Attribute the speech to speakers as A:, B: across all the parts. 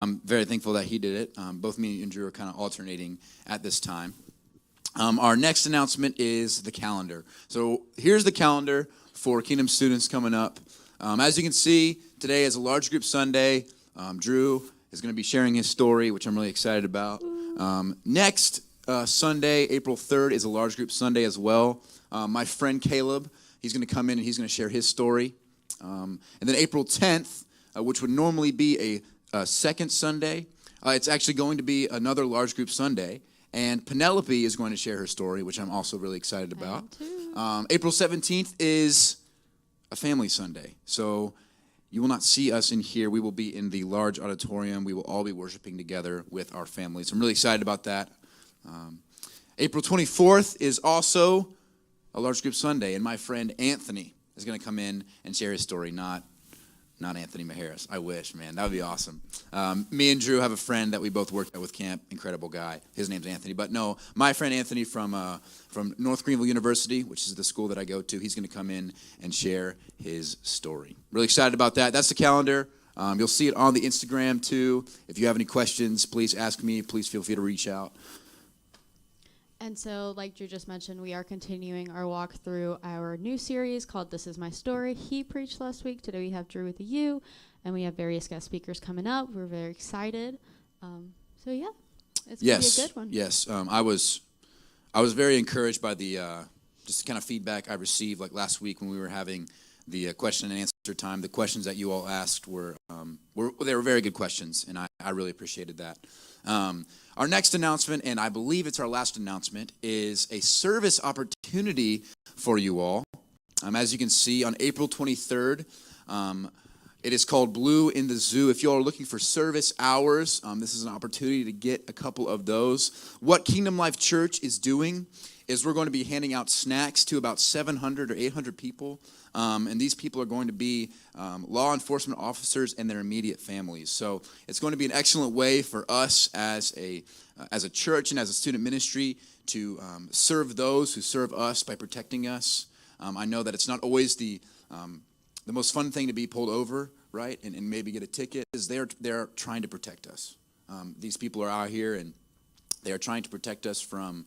A: I'm very thankful that he did it. Both me and Drew are kind of alternating at this time. Our next announcement is the calendar. So here's the calendar for Kingdom students coming up. As you can see, today is a large group Sunday. Drew is going to be sharing his story, which I'm really excited about. Next Sunday, April 3rd, is a large group Sunday as well. My friend Caleb, he's going to come in and he's going to share his story. And then April 10th, which would normally be a second Sunday, it's actually going to be another large group Sunday. And Penelope is going to share her story, which I'm also really excited about. April 17th is a family Sunday. So you will not see us in here. We will be in the large auditorium. We will all be worshiping together with our families. I'm really excited about that. April 24th is also a large group Sunday, and my friend Anthony is going to come in and share his story, not Anthony Maharis. I wish, man. That would be awesome. Me and Drew have a friend that we both worked at with camp. Incredible guy. His name's Anthony. But no, my friend Anthony from North Greenville University, which is the school that I go to, he's going to come in and share his story. Really excited about that. That's the calendar. You'll see it on the Instagram, too. If you have any questions, please ask me. Please feel free to reach out.
B: And so, like Drew just mentioned, we are continuing our walk through our new series called This Is My Story. He preached last week. Today we have Drew with you, and we have various guest speakers coming up. We're very excited. So, yeah, it's going to be a good one.
A: Yes, I was very encouraged by the just kind of feedback I received like last week when we were having the question and answer time. The questions that you all asked were very good questions, and I really appreciated that. Our next announcement, and I believe it's our last announcement, is a service opportunity for you all. As you can see, on April 23rd, it is called Blue in the Zoo. If you all are looking for service hours, this is an opportunity to get a couple of those. What Kingdom Life Church is doing is we're going to be handing out snacks to about 700 or 800 people. And these people are going to be law enforcement officers and their immediate families. So it's going to be an excellent way for us as a church and as a student ministry to serve those who serve us by protecting us. I know that it's not always the most fun thing to be pulled over, right, and maybe get a ticket, is they're trying to protect us. These people are out here, and they are trying to protect us from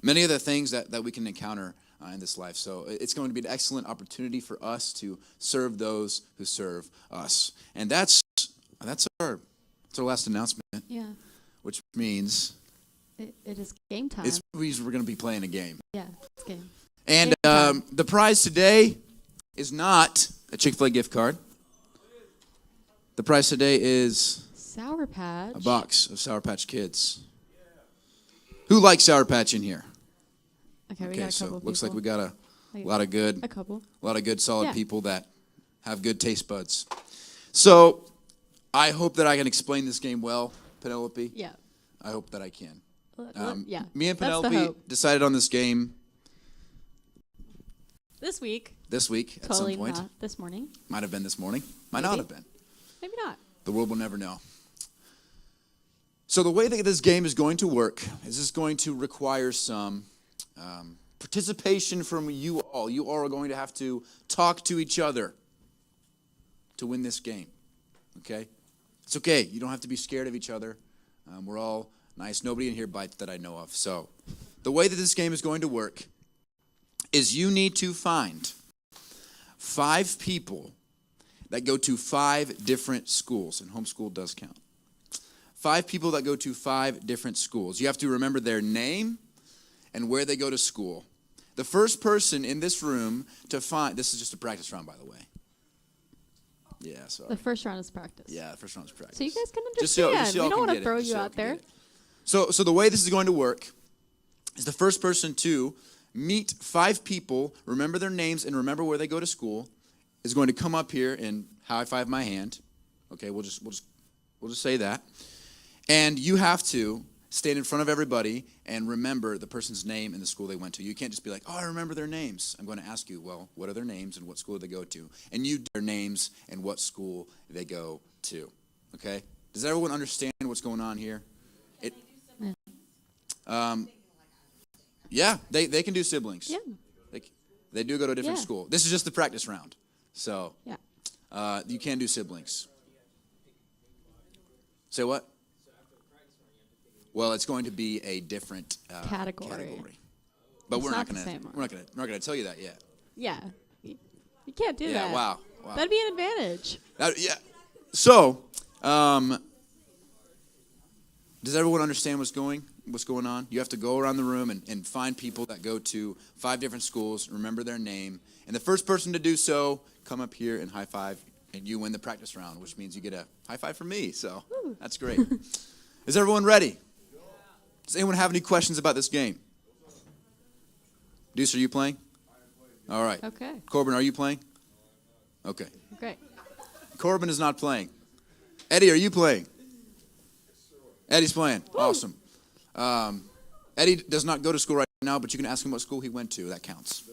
A: many of the things that we can encounter in this life. So it's going to be an excellent opportunity for us to serve those who serve us. And that's our last announcement.
B: Yeah.
A: Which means
B: it is game time.
A: It means we're going to be playing a game.
B: Yeah, it's game.
A: And the prize today is not a Chick-fil-A gift card. The prize today is
B: Sour Patch.
A: A box of Sour Patch Kids. Who likes Sour Patch in here?
B: Okay, we got a couple of
A: looks
B: people.
A: like we got a lot of good, solid people that have good taste buds. So I hope that I can explain this game well, Penelope.
B: Yeah.
A: I hope that I can.
B: Yeah.
A: Me and Penelope decided on this game
B: This week
A: at some point.
B: Not this morning.
A: Might have been this morning. Might not have been.
B: Maybe not.
A: The world will never know. So the way that this game is going to work is it's going to require some participation from you all. You all are going to have to talk to each other to win this game. Okay? It's okay. You don't have to be scared of each other. We're all nice. Nobody in here bites that I know of. So the way that this game is going to work is you need to find 5 people that go to 5 different schools, and homeschool does count. 5 people that go to 5 different schools. You have to remember their name and where they go to school. The first person in this room to find, this is just a practice round, by the way. Yeah, sorry.
B: The first round is practice.
A: Yeah, the first round is practice.
B: So you guys can understand.
A: Just so
B: we don't want to
A: it.
B: throw
A: Just
B: you
A: so
B: out there.
A: So the way this is going to work is the first person to meet 5 people, remember their names, and remember where they go to school, is going to come up here and high five my hand. Okay, we'll just say that. And you have to stand in front of everybody and remember the person's name and the school they went to. You can't just be like, oh, I remember their names. I'm going to ask you, well, what are their names and what school do they go to? And you their names and what school they go to. Okay? Does everyone understand what's going on here? Yeah, they can do siblings.
B: Yeah.
A: They do go to a different school. This is just the practice round. So
B: yeah.
A: You can do siblings. Say what? Well, it's going to be a different
B: Category.
A: But
B: It's
A: we're
B: not
A: not
B: the
A: going
B: same one.
A: we're not going to tell you that yet.
B: Yeah. You can't do
A: Yeah.
B: that.
A: Wow.
B: That'd be an advantage.
A: Yeah. So, does everyone understand what's going on? You have to go around the room and find people that go to 5 different schools, remember their name, and the first person to do so, come up here and high five, and you win the practice round, which means you get a high five from me. So that's great. Is everyone ready? Does anyone have any questions about this game? Deuce, are you playing? All right.
B: Okay.
A: Corbin, are you playing? Okay.
B: Great.
A: Corbin is not playing. Eddie, are you playing? Eddie's playing.
B: Woo.
A: Awesome. Eddie does not go to school right now, but you can ask him what school he went to. That counts.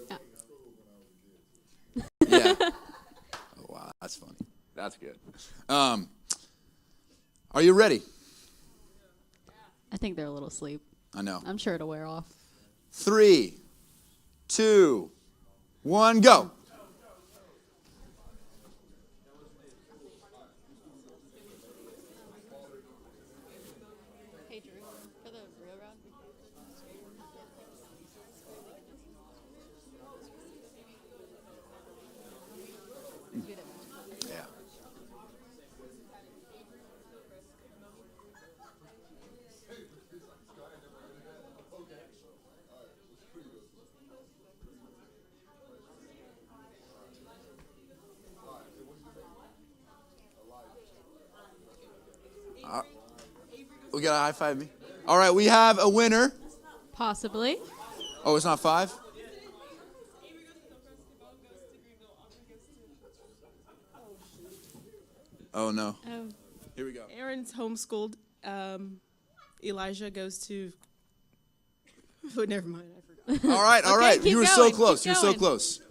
A: Yeah. Oh, wow, that's funny. That's good. Are you ready?
B: I think they're a little asleep.
A: I know.
B: I'm sure it'll wear off.
A: 3, 2, 1, go.
B: Hey, Drew, for the real round.
A: Yeah. We got a high five me. All right, we have a winner.
B: Possibly.
A: Oh, it's not 5? Oh, no.
B: Oh.
A: Here we go.
C: Aaron's homeschooled. Elijah goes to. Oh, never mind. I forgot.
A: All right, all
B: Okay,
A: right.
B: keep
A: You were so
B: going,
A: close.
B: keep
A: You're so
B: going.
A: close.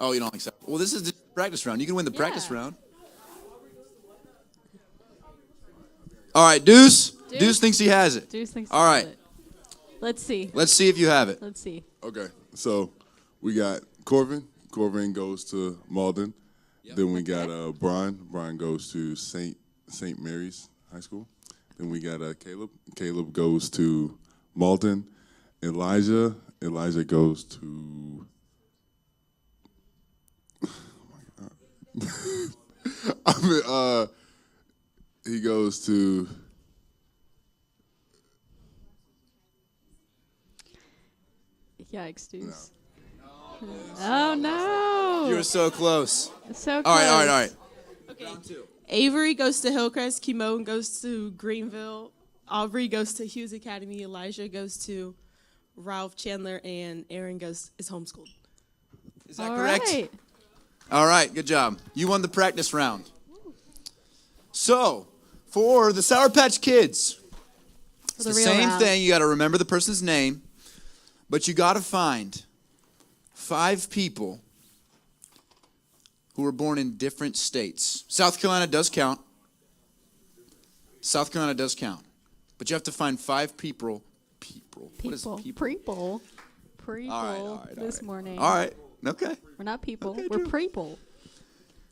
A: Oh, you don't like that? Well, this is the practice round. You can win the practice
B: Yeah.
A: round. All right, Deuce. Deuce thinks he has it.
B: Deuce thinks.
A: All
B: he has
A: right.
B: it. Let's see.
A: Let's see if you have it.
B: Let's see.
D: Okay, so we got Corvin. Corvin goes to Malden. Then we got Brian. Brian goes to Saint Mary's High School. Then we got Caleb. Caleb goes to Malden. Elijah. Elijah goes to. I mean, he goes to.
B: Yikes, Deuce. Oh no!
A: You were so close.
B: So close.
A: All right, all right, all right.
C: Okay. Avery goes to Hillcrest. Kimon goes to Greenville. Aubrey goes to Hughes Academy. Elijah goes to Ralph Chandler, and Aaron is homeschooled.
A: Is that
B: All
A: correct?
B: right.
A: All right, good job. You won the practice round. So, for the Sour Patch Kids, it's the
B: real
A: same
B: round.
A: thing. You got to remember the person's name, but you got to find 5 people who were born in different states. South Carolina does count. South Carolina does count. But you have to find 5 people. What is people?
B: People.
A: All right,
B: This morning.
A: All right. Okay.
B: We're not people.
A: Okay,
B: We're
A: Drew.
B: people.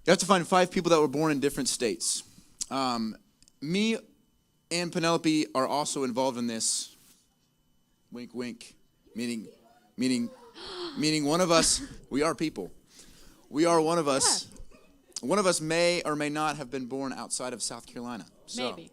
A: You have to find 5 people that were born in different states. Me and Penelope are also involved in this. Wink, wink. Meaning one of us. We are people. We are one of us. One of us may or may not have been born outside of South Carolina. So,
B: Maybe.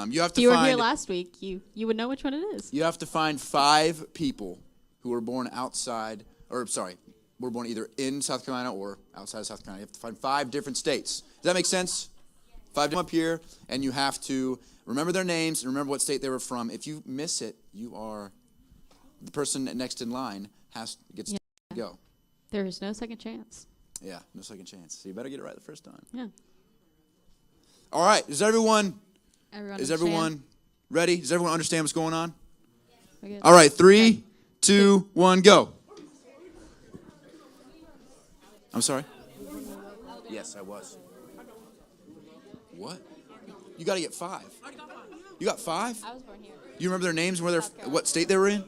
A: You have
B: If
A: to
B: you were
A: find.
B: here last week, you would know which one it is.
A: You have to find 5 people who were born outside, or sorry, were born either in South Carolina or outside of South Carolina. You have to find 5 different states. Does that make sense? 5 up here, and you have to remember their names and remember what state they were from. If you miss it, you are the person next in line gets to go.
B: There is no second chance.
A: Yeah, no second chance. So you better get it right the first time.
B: Yeah.
A: All right, is everyone
B: Everyone.
A: ready? Does everyone understand what's going on?
B: Okay.
A: All right, 3, 2, 1, go. I'm sorry? Yes, I was. What? You got to get 5. You got 5?
B: I was born here.
A: You remember their names and where what state they were in?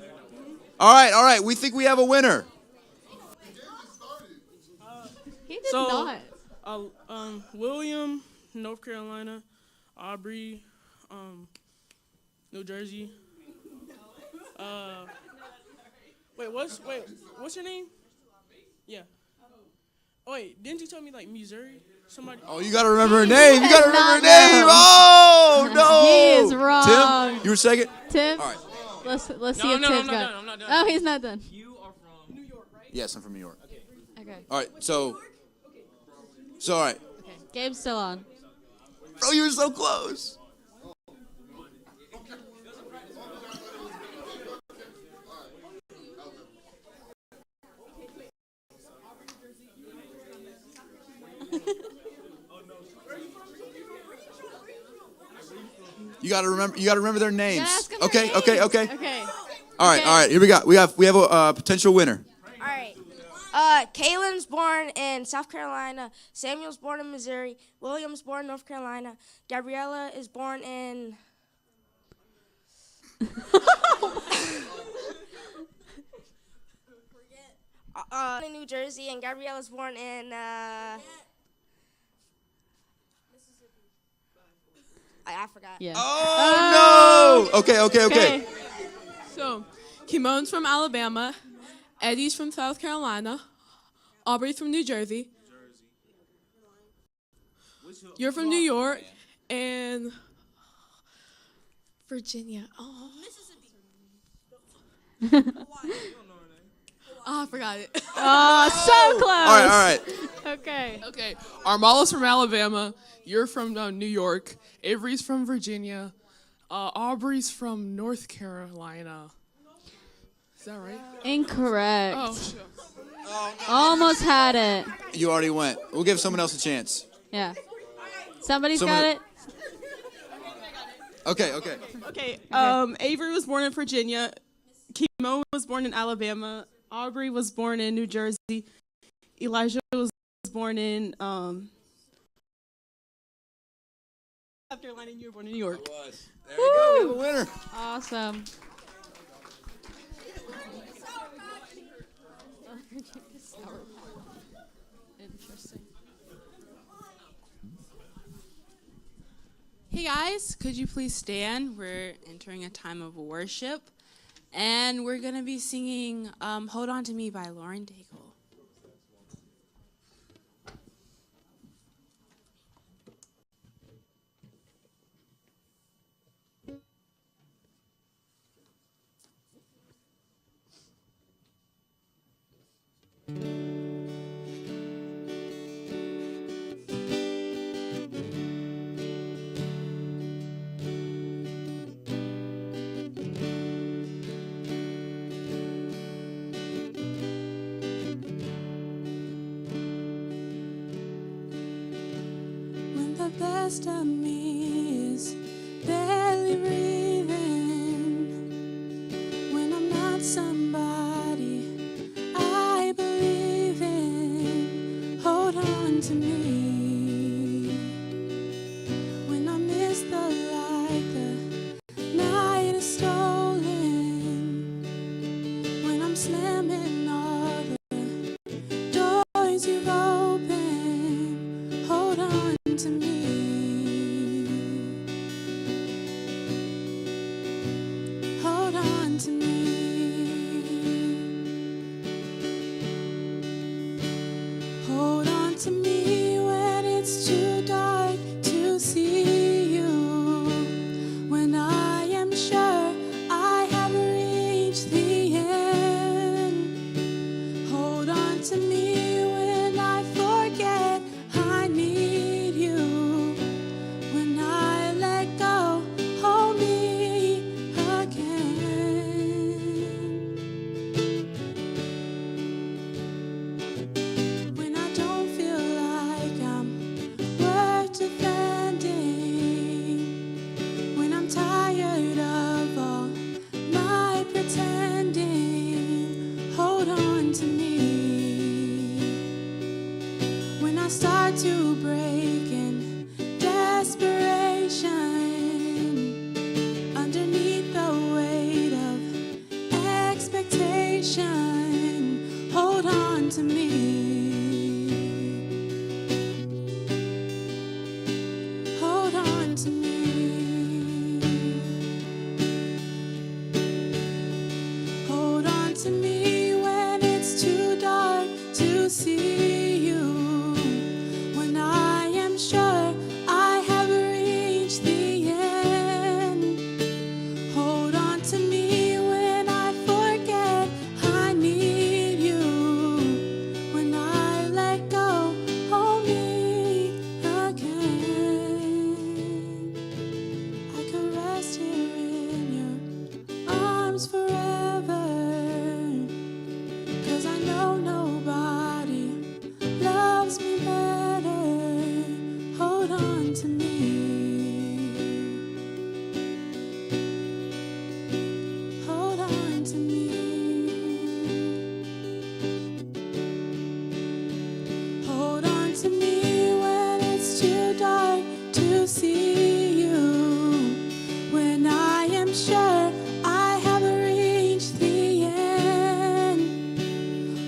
A: All right. We think we have a winner.
B: He did
E: So-
B: not.
E: William, North Carolina. Aubrey, New Jersey. What's your name? Yeah. Oh wait, didn't you tell me like Missouri? Somebody.
A: Oh, you got to remember her name. You got to remember her
B: not
A: name.
B: know.
A: Oh, no.
B: He is wrong.
A: Tim, you were second?
B: Tim,
A: All right.
B: let's see
E: No,
B: if
E: no,
B: Tim's
E: I'm not
B: got.
E: done. I'm not done.
B: Oh, he's not done.
E: You are from New York, right?
A: Yes, I'm from New York.
B: Okay.
A: All right, so all right.
B: Okay. Game's still on.
A: Bro, you were so close. You gotta remember their names.
B: Ask him
A: Okay.
B: their names. Okay.
A: All right. Here we got. We have a potential winner.
F: All right. Kaylin's born in South Carolina. Samuel's born in Missouri. William's born in North Carolina. Gabriella is born in. In New Jersey, and Gabriella's born in. I forgot.
B: Yeah.
A: Oh no! Okay.
C: So, Kimone's from Alabama. Eddie's from South Carolina. Aubrey's from New Jersey. You're from New York. And Virginia. Oh. I forgot it.
B: Oh, so close.
A: All right.
B: Okay.
C: Okay, Armala's from Alabama. You're from New York. Avery's from Virginia. Aubrey's from North Carolina. Is that right?
B: Incorrect.
C: Oh, shit.
B: Almost had it.
A: You already went. We'll give someone else a chance.
B: Yeah. Somebody's
A: Someone-
B: got it.
A: Okay.
C: Okay, Avery was born in Virginia. Kimon was born in Alabama. Aubrey was born in New Jersey. Elijah was born in South Carolina, and you were born in New York.
A: There you go. We have a winner.
B: Awesome. Interesting.
G: Hey guys, could you please stand? We're entering a time of worship, and we're going to be singing Hold On To Me by Lauren Daigle. When the best of me is barely breathing, when I'm not somebody I believe in, hold on to me. When I miss the light, the night is stolen, when I'm slamming all the doors you've opened, hold on to me. Hold on to me. Hold on to me when it's too dark to see you. When I am sure I have reached the end. Hold on to me when I am sure I have reached the end.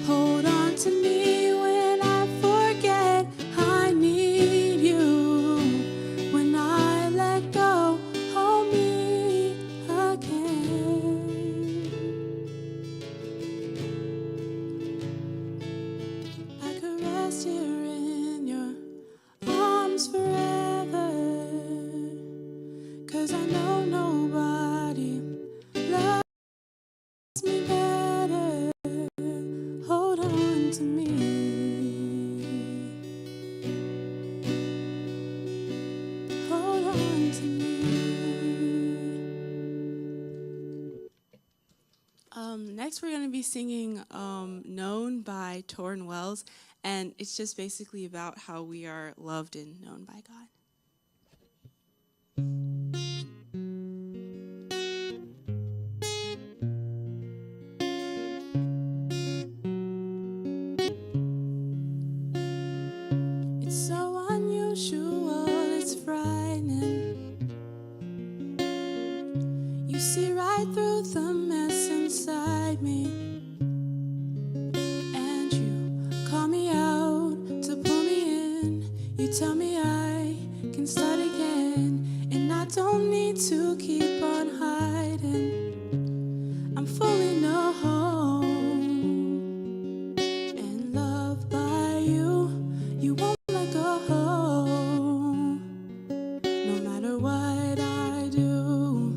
G: Hold on to me when I forget I need you. When I let go, hold me again. I could rest here in your arms forever, 'cause I know nobody loves me better. Hold on to me. Hold on to me. Next, we're going to be singing Known by Torrin Wells, and it's just basically about how we are loved and known by God. It's so unusual, it's frightening. You see right through the mess inside me, and you call me out to pull me in. You tell me I can start again, and I don't need to keep on hiding. I'm fully known and loved by you. You won't let go, no matter what I do.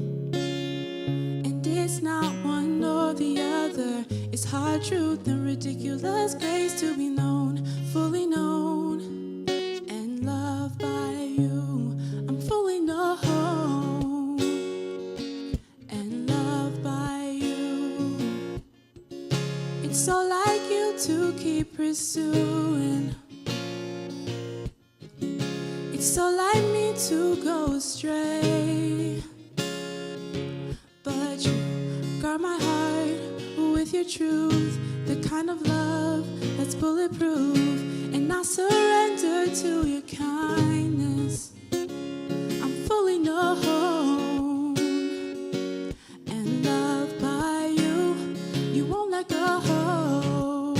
G: And it's not one or the other. It's hard truth and ridiculous grace to be known, fully known and loved by you. I'm fully known and loved by you. It's so like you to keep pursuing. It's so like me to go astray, but you guard my heart with your truth, the kind of love that's bulletproof. And I surrender to your kindness. I'm fully known and loved by you. You won't let go,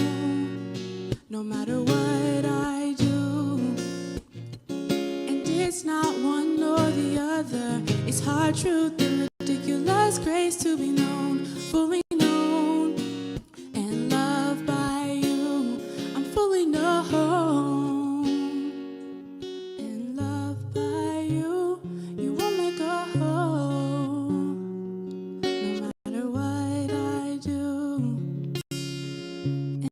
G: no matter what I do. And it's not one or the other. It's hard truth and ridiculous grace to be known, fully known and loved by you. I'm fully known and loved by you. You won't let go, no matter what I do.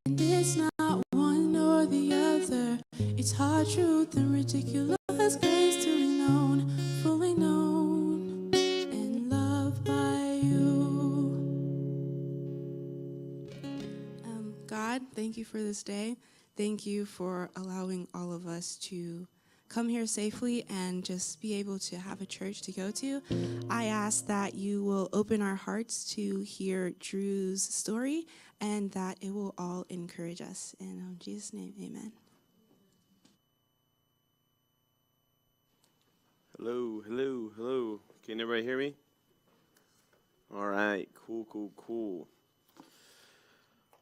G: And it's not one or the other. It's hard truth and ridiculous grace to be known, fully known and loved by you. God, thank you for this day. Thank you for allowing all of us to come here safely and just be able to have a church to go to. I ask that you will open our hearts to hear Drew's story and that it will all encourage us. In Jesus' name, amen.
H: Hello, hello, hello. Can everybody hear me? All right, cool.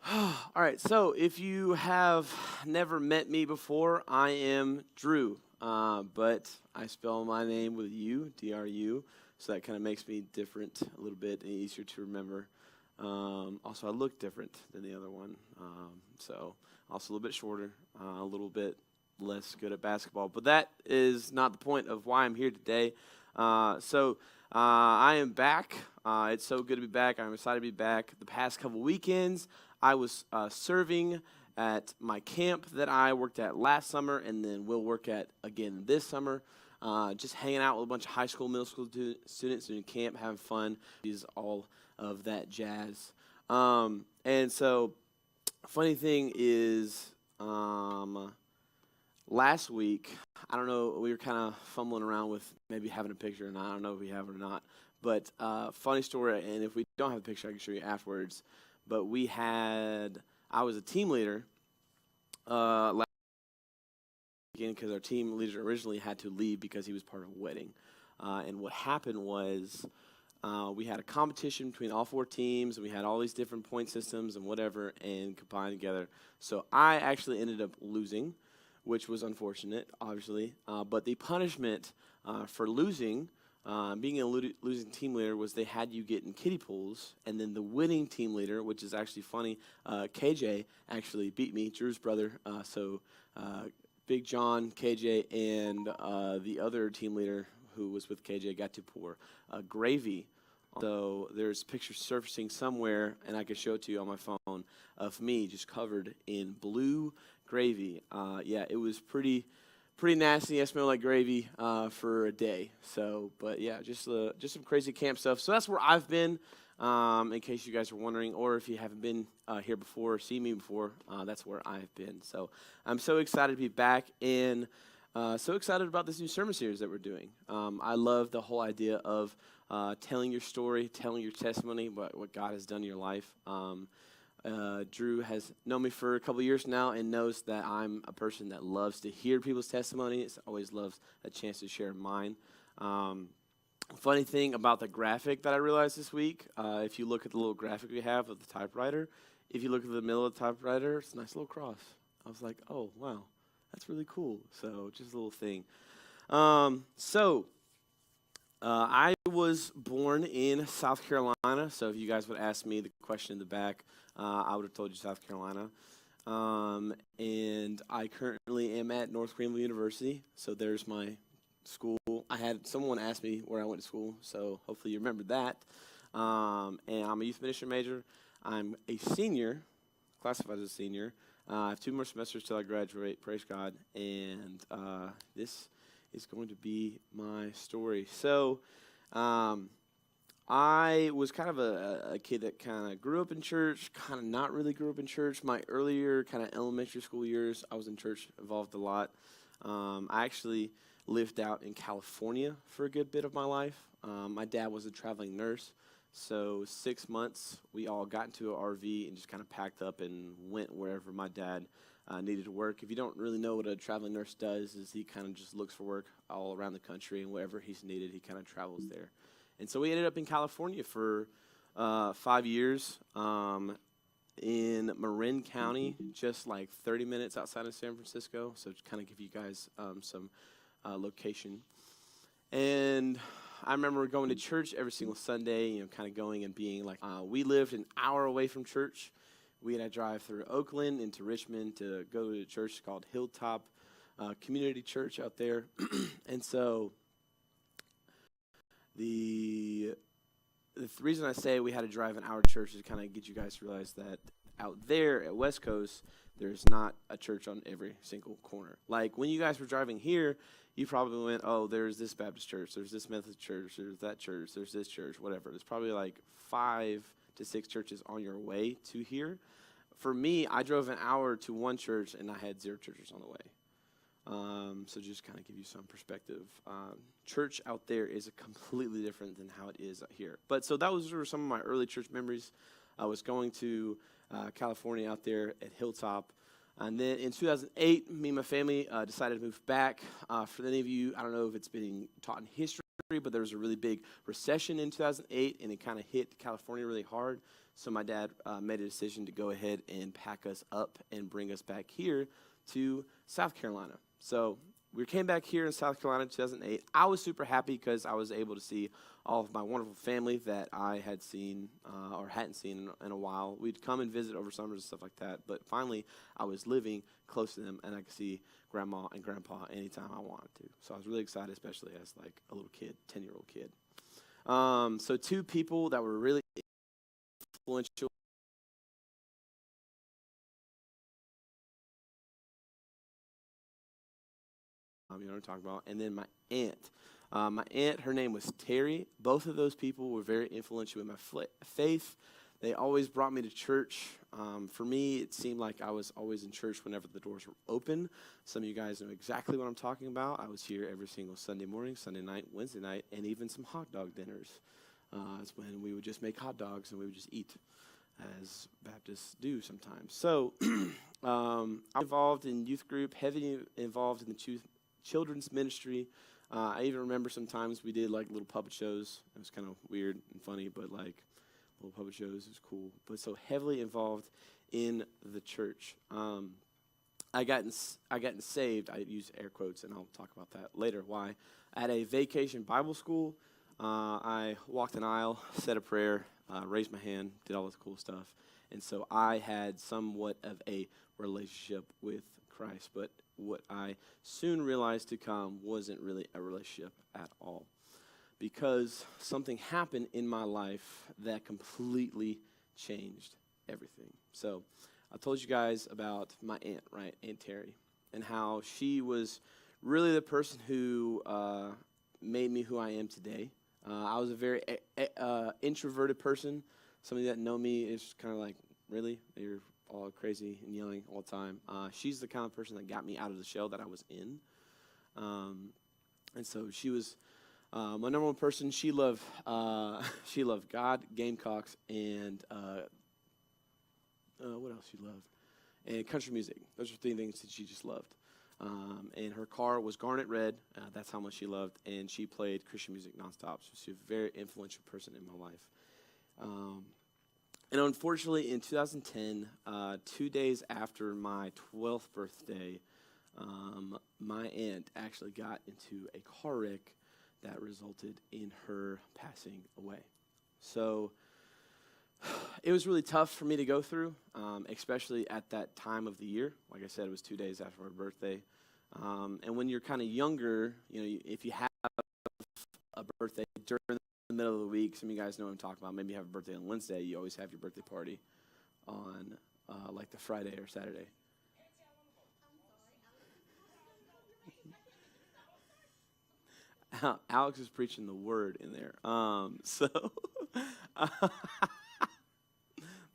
H: All right, so if you have never met me before, I am Drew, but I spell my name with U, D-R-U, so that kind of makes me different a little bit and easier to remember. Also, I look different than the other one, so also a little bit shorter, a little bit less good at basketball, but that is not the point of why I'm here today. I am back. It's so good to be back. I'm excited to be back. The past couple weekends, I was serving at my camp that I worked at last summer and then will work at again this summer. Just hanging out with a bunch of high school, middle school students doing camp, having fun, is all of that jazz. And so, funny thing is, last week, I don't know, we were kind of fumbling around with maybe having a picture, and I don't know if we have it or not. But funny story, and if we don't have a picture, I can show you afterwards. But I was a team leader last weekend because our team leader originally had to leave because he was part of a wedding. And what happened was we had a competition between all 4 teams, and we had all these different point systems and whatever, and combined together. So I actually ended up losing, which was unfortunate, obviously. But the punishment for losing, being a losing team leader, was they had you get in kiddie pools, and then the winning team leader, which is actually funny, KJ actually beat me, Drew's brother. So Big John, KJ, and the other team leader who was with KJ got to pour gravy. So there's pictures surfacing somewhere, and I can show it to you on my phone, of me just covered in blue gravy. Yeah, it was pretty nasty. I smelled like gravy for a day. So, but yeah, just some crazy camp stuff. So that's where I've been, in case you guys are wondering, or if you haven't been here before or seen me before, that's where I've been. So I'm so excited to be back, and so excited about this new sermon series that we're doing. I love the whole idea of telling your story, telling your testimony, what God has done in your life. Drew has known me for a couple years now and knows that I'm a person that loves to hear people's testimonies, always loves a chance to share mine. Funny thing about the graphic that I realized this week, if you look at the little graphic we have of the typewriter, if you look at the middle of the typewriter, it's a nice little cross. I was like, oh, wow, that's really cool. So just a little thing. I was born in South Carolina, so if you guys would ask me the question in the back, I would have told you South Carolina. And I currently am at North Greenville University, so there's my school. I had someone ask me where I went to school, so hopefully you remember that. And I'm a youth ministry major. I'm a senior, classified as a senior. I have 2 more semesters till I graduate, praise God, and this is going to be my story. So I was kind of a kid that kind of grew up in church, kind of not really grew up in church. My earlier kind of elementary school years, I was in church, involved a lot. I actually lived out in California for a good bit of my life. My dad was a traveling nurse, so 6 months we all got into an RV and just kind of packed up and went wherever my dad needed to work. If you don't really know what a traveling nurse does, is he kind of just looks for work all around the country, and wherever he's needed, he kind of travels there. And so we ended up in California for 5 years in Marin County, just like 30 minutes outside of San Francisco. So to kind of give you guys some location. And I remember going to church every single Sunday, kind of going and being like, we lived an hour away from church. We had to drive through Oakland into Richmond to go to a church called Hilltop Community Church out there. And so the reason I say we had to drive an hour to church is to kind of get you guys to realize that out there at West Coast, there's not a church on every single corner. Like when you guys were driving here, you probably went, oh, there's this Baptist church, there's this Methodist church, there's that church, there's this church, whatever. There's probably like 5 to 6 churches on your way to here. For me, I drove an hour to one church, and I had 0 churches on the way. So just kind of give you some perspective. Church out there is completely different than how it is here. But so those were some of my early church memories. I was going to California out there at Hilltop. And then in 2008, me and my family decided to move back. For any of you, I don't know if it's being taught in history, but there was a really big recession in 2008, and it kind of hit California really hard. So my dad made a decision to go ahead and pack us up and bring us back here to South Carolina. So we came back here in South Carolina in 2008. I was super happy because I was able to see all of my wonderful family that I had seen or hadn't seen in a while. We'd come and visit over summers and stuff like that. But finally, I was living close to them, and I could see Grandma and Grandpa anytime I wanted to. So I was really excited, especially as like a little kid, 10-year-old kid. So 2 people that were really influential. You know what I'm talking about. And then my aunt. My aunt, her name was Terry. Both of those people were very influential in my faith. They always brought me to church. For me, it seemed like I was always in church whenever the doors were open. Some of you guys know exactly what I'm talking about. I was here every single Sunday morning, Sunday night, Wednesday night, and even some hot dog dinners. It's when we would just make hot dogs and we would just eat, as Baptists do sometimes. So I'm involved in youth group, heavily involved in the children's ministry. I even remember sometimes we did like little puppet shows. It was kind of weird and funny, but like little puppet shows was cool. But so heavily involved in the church. I gotten saved. I use air quotes, and I'll talk about that later. Why? At a vacation Bible school, I walked an aisle, said a prayer, raised my hand, did all this cool stuff, and so I had somewhat of a relationship with Christ. But what I soon realized to come wasn't really a relationship at all, because something happened in my life that completely changed everything. So I told you guys about my aunt, right, Aunt Terry, and how she was really the person who made me who I am today. I was a very introverted person. Some of you that know me is kind of like, really? You're all crazy and yelling all the time. She's the kind of person that got me out of the shell that I was in. And so she was my number one person. She loved God, Gamecocks, and what else she loved? And country music. Those are 3 things that she just loved. And her car was garnet red. That's how much she loved. And she played Christian music nonstop. So she's a very influential person in my life. And unfortunately, in 2010, 2 days after my 12th birthday, my aunt actually got into a car wreck that resulted in her passing away. So it was really tough for me to go through, especially at that time of the year. Like I said, it was 2 days after her birthday. And when you're kind of younger, if you have a birthday during the middle of the week, some of you guys know what I'm talking about. Maybe you have a birthday on Wednesday. You always have your birthday party on like the Friday or Saturday. Alex is preaching the word in there. So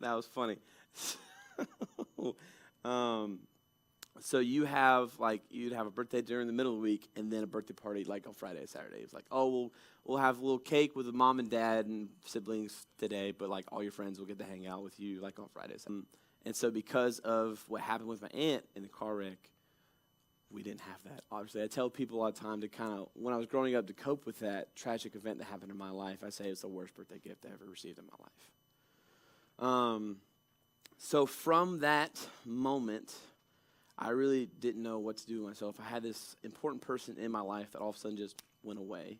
H: that was funny. So you'd have a birthday during the middle of the week, and then a birthday party like on Friday and Saturday. It's like, oh, we'll have a little cake with the mom and dad and siblings today, but like all your friends will get to hang out with you like on Fridays. And so because of what happened with my aunt in the car wreck, we didn't have that. Obviously, I tell people all the time to kind of, when I was growing up, to cope with that tragic event that happened in my life, I say it's the worst birthday gift I ever received in my life. So from that moment, I really didn't know what to do with myself. I had this important person in my life that all of a sudden just went away.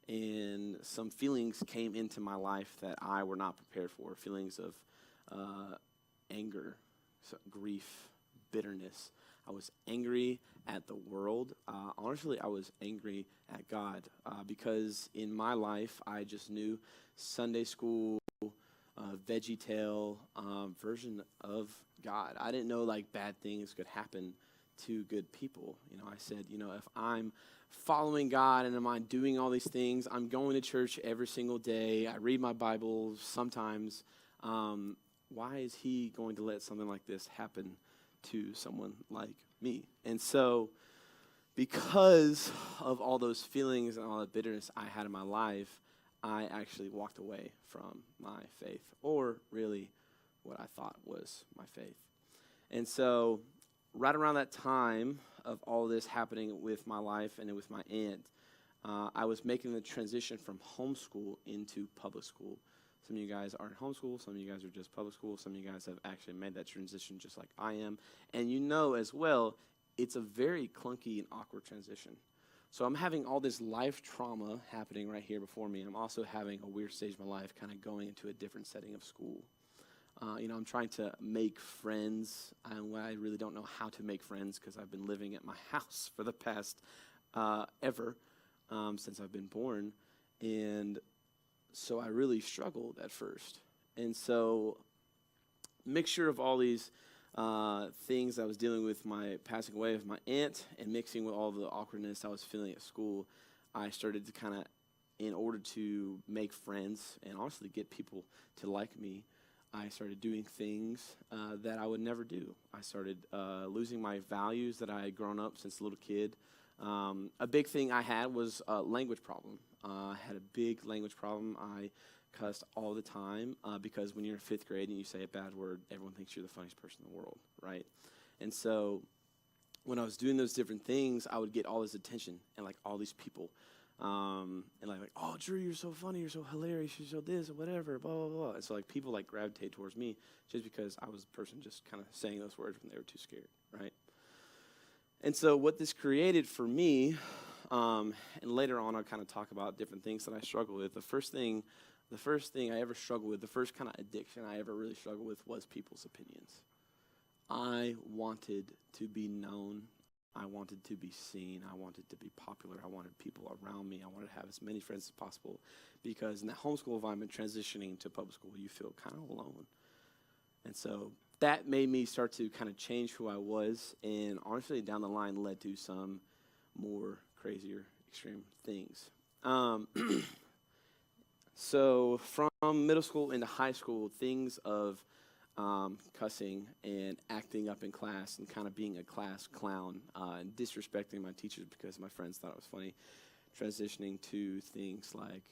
H: And some feelings came into my life that I were not prepared for. Feelings of anger, grief, bitterness. I was angry at the world. Honestly, I was angry at God because in my life, I just knew Sunday school, VeggieTale version of God. I didn't know like bad things could happen to good people. I said, if I'm following God and am I doing all these things, I'm going to church every single day, I read my Bible sometimes, why is he going to let something like this happen to someone like me? And so because of all those feelings and all that bitterness I had in my life, I actually walked away from my faith, or really what I thought was my faith. And so right around that time of all this happening with my life and with my aunt, I was making the transition from homeschool into public school. Some of you guys are in homeschool, some of you guys are just public school, some of you guys have actually made that transition just like I am. And as well, it's a very clunky and awkward transition. So I'm having all this life trauma happening right here before me, and I'm also having a weird stage of my life kind of going into a different setting of school. I'm trying to make friends, and I really don't know how to make friends because I've been living at my house for the past ever since I've been born. And so I really struggled at first. And so mixture of all these things I was dealing with, my passing away of my aunt, and mixing with all the awkwardness I was feeling at school, I started to kind of, in order to make friends and honestly get people to like me, I started doing things that I would never do. I started losing my values that I had grown up since a little kid. A big thing I had was a language problem. I had a big language problem. I cussed all the time because when you're in 5th grade and you say a bad word, everyone thinks you're the funniest person in the world, right? And so when I was doing those different things, I would get all this attention and like all these people. And like, oh, Drew, you're so funny, you're so hilarious, you're so this or whatever, blah, blah, blah. And so like people like gravitate towards me just because I was the person just kind of saying those words when they were too scared, right? And so what this created for me, and later on I'll kind of talk about different things that I struggle with. The first thing I ever struggled with, the first kind of addiction I ever really struggled with was people's opinions. I wanted to be known. I wanted to be seen. I wanted to be popular. I wanted people around me. I wanted to have as many friends as possible, because in that homeschool environment, transitioning to public school, you feel kind of alone. And so that made me start to kind of change who I was, and honestly, down the line led to some more crazier, extreme things. So from middle school into high school, things of cussing and acting up in class and kind of being a class clown and disrespecting my teachers because my friends thought it was funny, transitioning to things like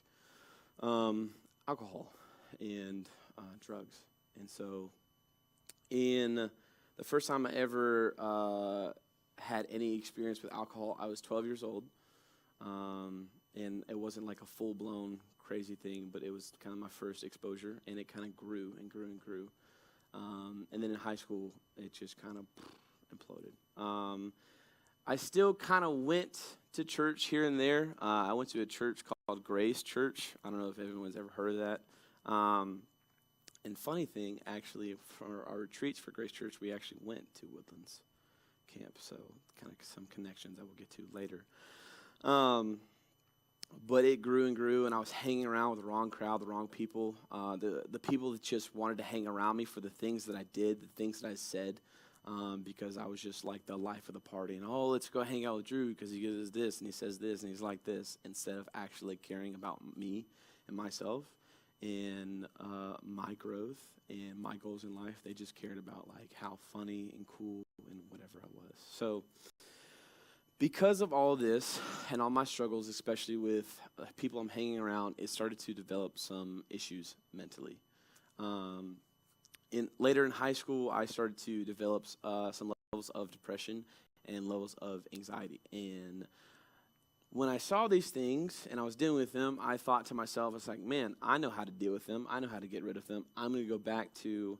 H: alcohol and drugs. And so in the first time I ever had any experience with alcohol, I was 12 years old, and it wasn't like a full-blown crazy thing, but it was kind of my first exposure, and it kind of grew and grew and grew. And then in high school, it just kind of imploded. I still kind of went to church here and there. I went to a church called Grace Church. I don't know if everyone's ever heard of that. And funny thing, actually, for our retreats for Grace Church, we actually went to Woodlands Camp. So kind of some connections I will get to later. But it grew and grew, and I was hanging around with the wrong crowd, the wrong people, the people that just wanted to hang around me for the things that I did, the things that I said, because I was just like the life of the party. And, oh, let's go hang out with Drew because he does this, and he says this, and he's like this, instead of actually caring about me and myself and my growth and my goals in life. They just cared about, like, how funny and cool and whatever I was. So because of all this and all my struggles, especially with people I'm hanging around, it started to develop some issues mentally. Later in high school, I started to develop some levels of depression and levels of anxiety. And when I saw these things and I was dealing with them, I thought to myself, it's like, man, I know how to deal with them. I know how to get rid of them. I'm going to go back to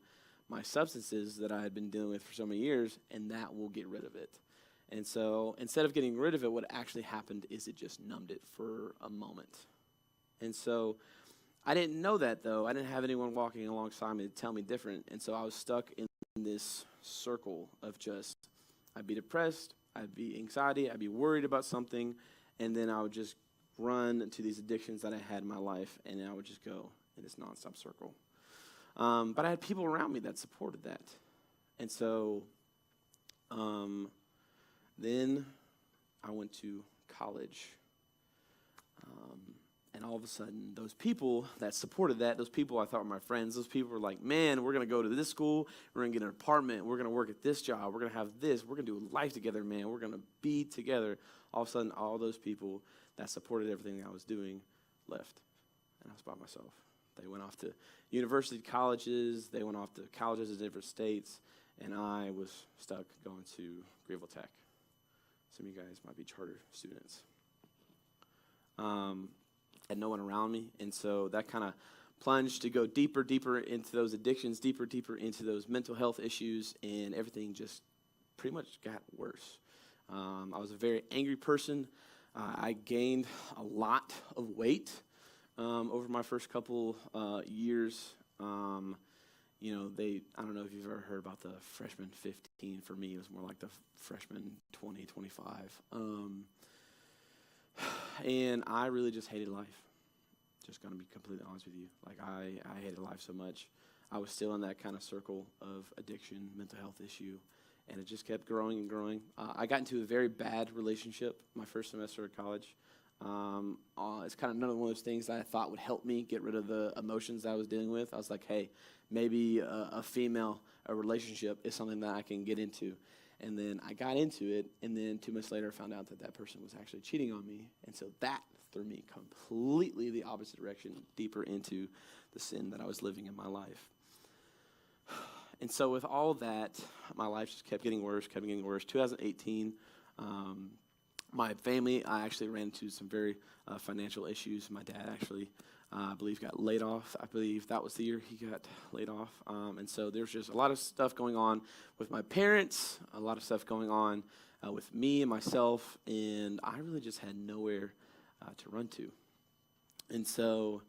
H: my substances that I had been dealing with for so many years, and that will get rid of it. And so instead of getting rid of it, what actually happened is it just numbed it for a moment. And so I didn't know that, though. I didn't have anyone walking alongside me to tell me different. And so I was stuck in this circle of just, I'd be depressed, I'd be anxiety, I'd be worried about something, and then I would just run to these addictions that I had in my life, and I would just go in this nonstop circle. But I had people around me that supported that. And so then I went to college, and all of a sudden, those people that supported that, those people I thought were my friends, those people were like, man, we're going to go to this school, we're going to get an apartment, we're going to work at this job, we're going to have this, we're going to do life together, man, we're going to be together. All of a sudden, all those people that supported everything I was doing left, and I was by myself. They went off to university colleges, they went off to colleges in different states, and I was stuck going to Greenville Tech. Some of you guys might be charter students. Had no one around me, and so that kind of plunged to go deeper into those addictions, deeper into those mental health issues, and everything just pretty much got worse. I was a very angry person. I gained a lot of weight over my first couple years. I don't know if you've ever heard about the freshman 15. For me, it was more like the freshman 20, 25. And I really just hated life. Just going to be completely honest with you. Like, I hated life so much. I was still in that kind of circle of addiction, mental health issue, and it just kept growing and growing. I got into a very bad relationship my first semester of college. It's kind of another one of those things that I thought would help me get rid of the emotions that I was dealing with. I was like, hey, maybe a relationship is something that I can get into. And then I got into it, and then 2 months later I found out that person was actually cheating on me. And so that threw me completely the opposite direction, deeper into the sin that I was living in my life. And so with all that, my life just kept getting worse, kept getting worse. 2018, my family, I actually ran into some very financial issues. My dad actually, I believe, got laid off. I believe that was the year he got laid off. And so there's just a lot of stuff going on with my parents, a lot of stuff going on with me and myself, and I really just had nowhere to run to. And so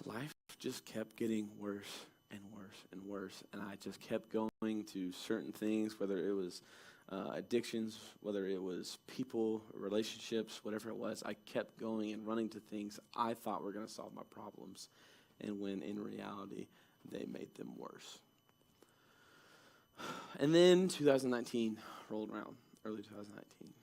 H: life just kept getting worse and worse and worse, and I just kept going to certain things, whether it was addictions, whether it was people, relationships, whatever it was. I kept going and running to things I thought were going to solve my problems, and when in reality, they made them worse. And then 2019 rolled around, early 2019.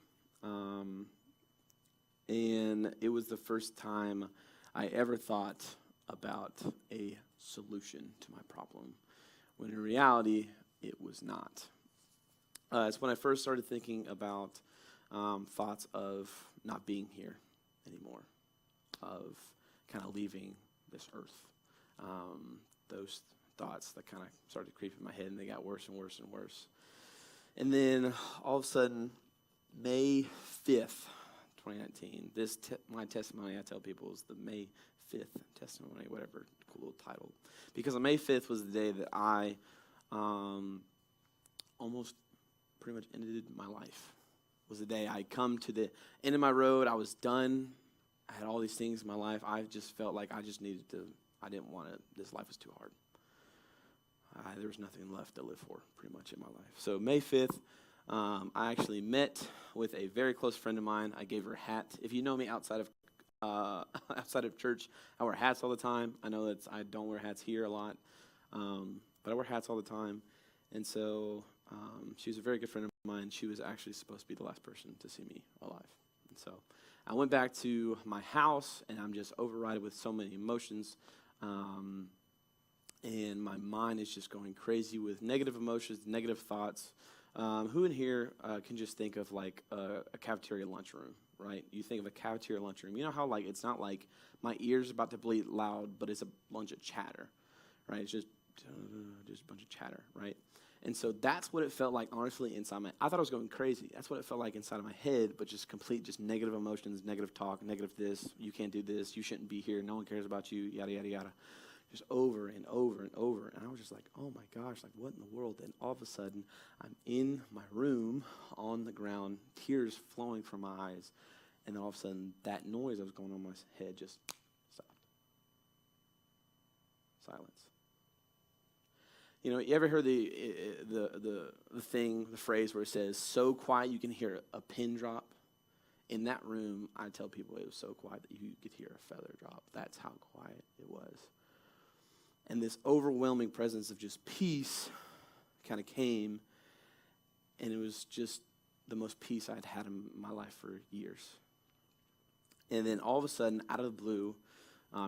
H: And it was the first time I ever thought about a solution to my problem, when in reality, it was not. It's when I first started thinking about thoughts of not being here anymore, of kind of leaving this earth. Those thoughts that kind of started to creep in my head, and they got worse and worse and worse. And then all of a sudden, May 5th, 2019, my testimony I tell people is the May 5th testimony, whatever, cool little title. Because on May 5th was the day that I almost pretty much ended my life. It was the day I come to the end of my road. I was done. I had all these things in my life. I just felt like I didn't want it. This life was too hard. There was nothing left to live for, pretty much, in my life. So May 5th, I actually met with a very close friend of mine. I gave her a hat. If you know me outside of church, I wear hats all the time. I know that I don't wear hats here a lot, but I wear hats all the time. And so she was a very good friend of mine. She was actually supposed to be the last person to see me alive. And so I went back to my house, and I'm just overridden with so many emotions. And my mind is just going crazy with negative emotions, negative thoughts. Who in here can just think of like a cafeteria lunchroom, right? You think of a cafeteria lunchroom. You know how like it's not like my ears about to bleed loud, but it's a bunch of chatter, right? It's just a bunch of chatter, right? And so that's what it felt like, honestly, inside I thought I was going crazy. That's what it felt like inside of my head, but just negative emotions, negative talk, negative this, you can't do this, you shouldn't be here, no one cares about you, yada, yada, yada. Just over and over and over. And I was just like, oh my gosh, like what in the world? And all of a sudden, I'm in my room on the ground, tears flowing from my eyes. And then all of a sudden, that noise that was going on in my head just stopped. Silence. You know, you ever heard the phrase where it says, so quiet you can hear a pin drop? In that room, I tell people it was so quiet that you could hear a feather drop. That's how quiet it was. And this overwhelming presence of just peace kind of came, and it was just the most peace I'd had in my life for years. And then all of a sudden, out of the blue,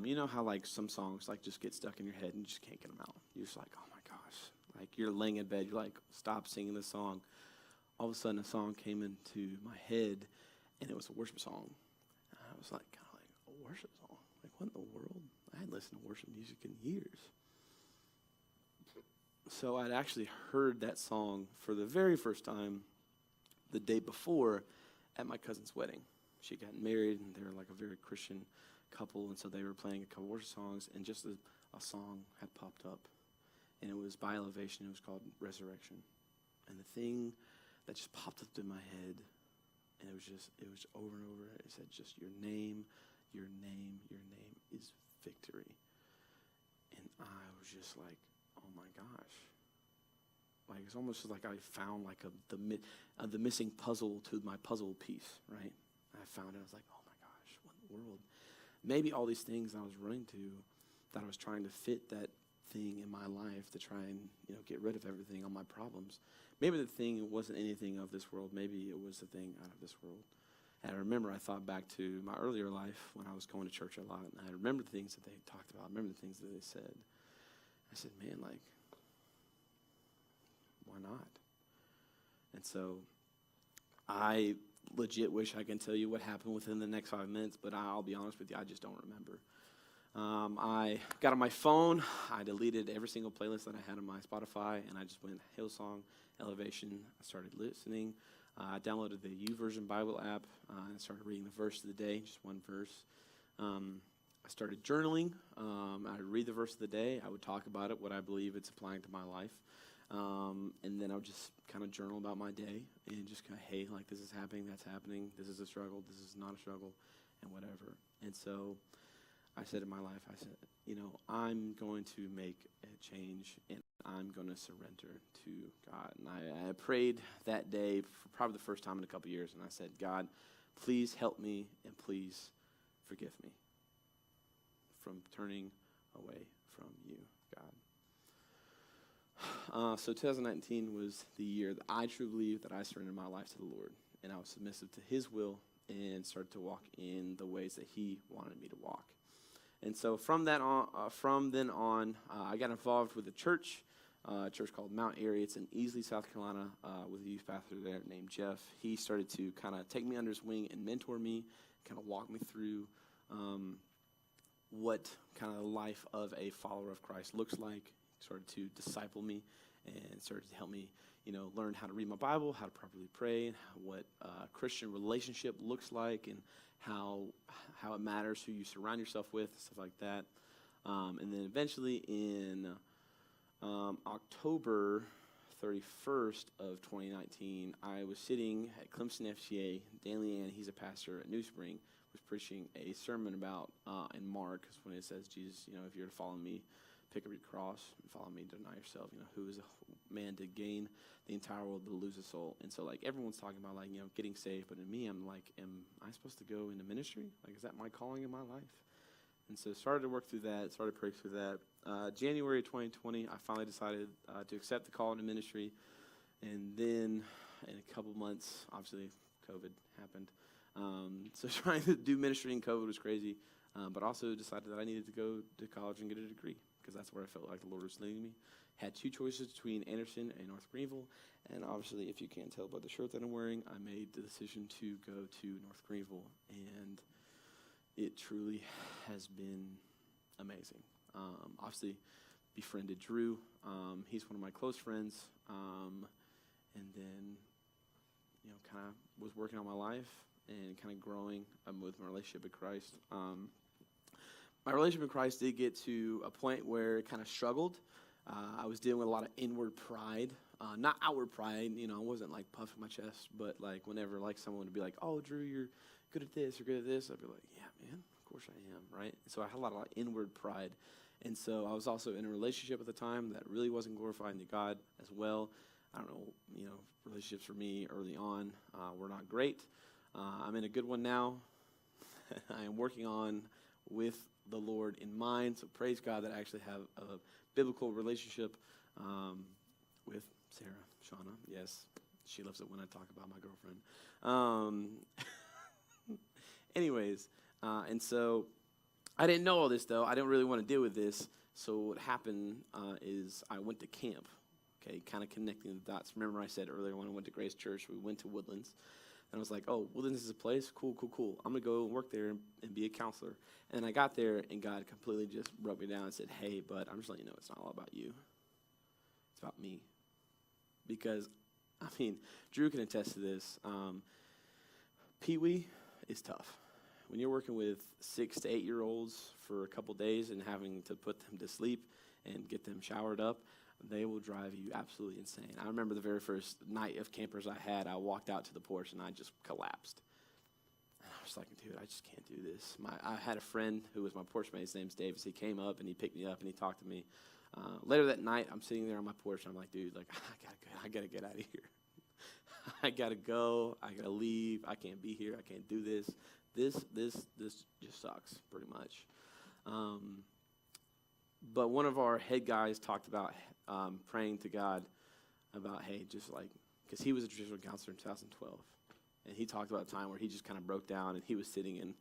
H: you know how like some songs like just get stuck in your head and you just can't get them out. You're just like, oh my gosh. Like you're laying in bed, you're like, stop singing this song. All of a sudden, a song came into my head, and it was a worship song. And I was like, kind of like, a worship song? Like, what in the world? I hadn't listened to worship music in years. So I'd actually heard that song for the very first time the day before at my cousin's wedding. She got married, and they were like a very Christian couple, and so they were playing a couple worship songs, and just a song had popped up. And it was by Elevation. It was called Resurrection. And the thing that just popped up in my head, and it was over and over. It said just your name is victory. And I was just like, oh my gosh. Like it's almost like I found like the missing puzzle to my puzzle piece, right? I found it. I was like, oh my gosh, what in the world? Maybe all these things I was running to, that I was trying to fit that thing in my life to try and get rid of everything, all my problems. Maybe the thing wasn't anything of this world. Maybe it was the thing out of this world. And I remember I thought back to my earlier life when I was going to church a lot, and I remember the things that they talked about. I remember the things that they said. I said, man, like, why not? And so I legit wish I can tell you what happened within the next 5 minutes, but I'll be honest with you, I just don't remember. I got on my phone. I deleted every single playlist that I had on my Spotify, and I just went Hillsong, Elevation. I started listening. I downloaded the YouVersion Bible app and started reading the verse of the day, just one verse. I started journaling. I would read the verse of the day. I would talk about it, what I believe it's applying to my life. And then I would just kind of journal about my day and just kind of, hey, like this is happening, that's happening, this is a struggle, this is not a struggle, and whatever. And so I said in my life, I said, I'm going to make a change and I'm going to surrender to God. And I prayed that day for probably the first time in a couple years, and I said, God, please help me and please forgive me from turning away from you, God. So 2019 was the year that I truly believe that I surrendered my life to the Lord, and I was submissive to His will and started to walk in the ways that He wanted me to walk. And so from then on, I got involved with a church called Mount Airy. It's in Easley, South Carolina, with a youth pastor there named Jeff. He started to kind of take me under his wing and mentor me, kind of walk me through what kind of the life of a follower of Christ looks like. Started to disciple me and started to help me, learn how to read my Bible, how to properly pray, what a Christian relationship looks like, and how it matters who you surround yourself with, stuff like that. And then eventually in October 31st of 2019, I was sitting at Clemson FCA. Dan Leanne, he's a pastor at New Spring, was preaching a sermon about in Mark, when it says, Jesus, if you're to follow me, pick up your cross and follow me, deny yourself. Who is a man to gain the entire world but lose his soul? And so, everyone's talking about, getting saved. But in me, I'm like, am I supposed to go into ministry? Is that my calling in my life? And so started to work through that, started to pray through that. January 2020, I finally decided to accept the call into ministry. And then in a couple months, obviously, COVID happened. So trying to do ministry in COVID was crazy. But also decided that I needed to go to college and get a degree, because that's where I felt like the Lord was leading me. Had two choices between Anderson and North Greenville, and obviously, if you can't tell by the shirt that I'm wearing, I made the decision to go to North Greenville, and it truly has been amazing. Obviously, befriended Drew. He's one of my close friends, and then, kind of was working on my life and kind of growing with my relationship with Christ. My relationship with Christ did get to a point where it kind of struggled. I was dealing with a lot of inward pride, not outward pride. I wasn't puffing my chest, but whenever someone would be like, "Oh, Drew, you're good at this, you're good at this," I'd be like, "Yeah, man, of course I am," right? And so I had a lot of inward pride, and so I was also in a relationship at the time that really wasn't glorifying to God as well. I don't know, relationships for me early on were not great. I'm in a good one now. I am working on with the Lord in mind. So praise God that I actually have a biblical relationship with Sarah, Shauna. Yes, she loves it when I talk about my girlfriend. Anyways, and so I didn't know all this, though. I didn't really want to deal with this. So what happened is I went to camp, kind of connecting the dots. Remember I said earlier when I went to Grace Church, we went to Woodlands. And I was like, oh, Woodlands is a place? Cool. I'm going to go work there and be a counselor. And I got there, and God completely just broke me down and said, hey, bud, I'm just letting you know it's not all about you. It's about me. Because, Drew can attest to this. Pee-wee is tough. When you're working with 6 to 8 year olds for a couple days and having to put them to sleep and get them showered up, they will drive you absolutely insane. I remember the very first night of campers I had, I walked out to the porch and I just collapsed. And I was like, dude, I just can't do this. I had a friend who was my porch mate. His name's Davis. He came up and he picked me up and he talked to me. Later that night, I'm sitting there on my porch and I'm like, dude, I gotta get out of here. I gotta go. I gotta leave. I can't be here. I can't do this. This just sucks pretty much. But one of our head guys talked about praying to God about, hey, because he was a traditional counselor in 2012, and he talked about a time where he just kind of broke down, and he was sitting in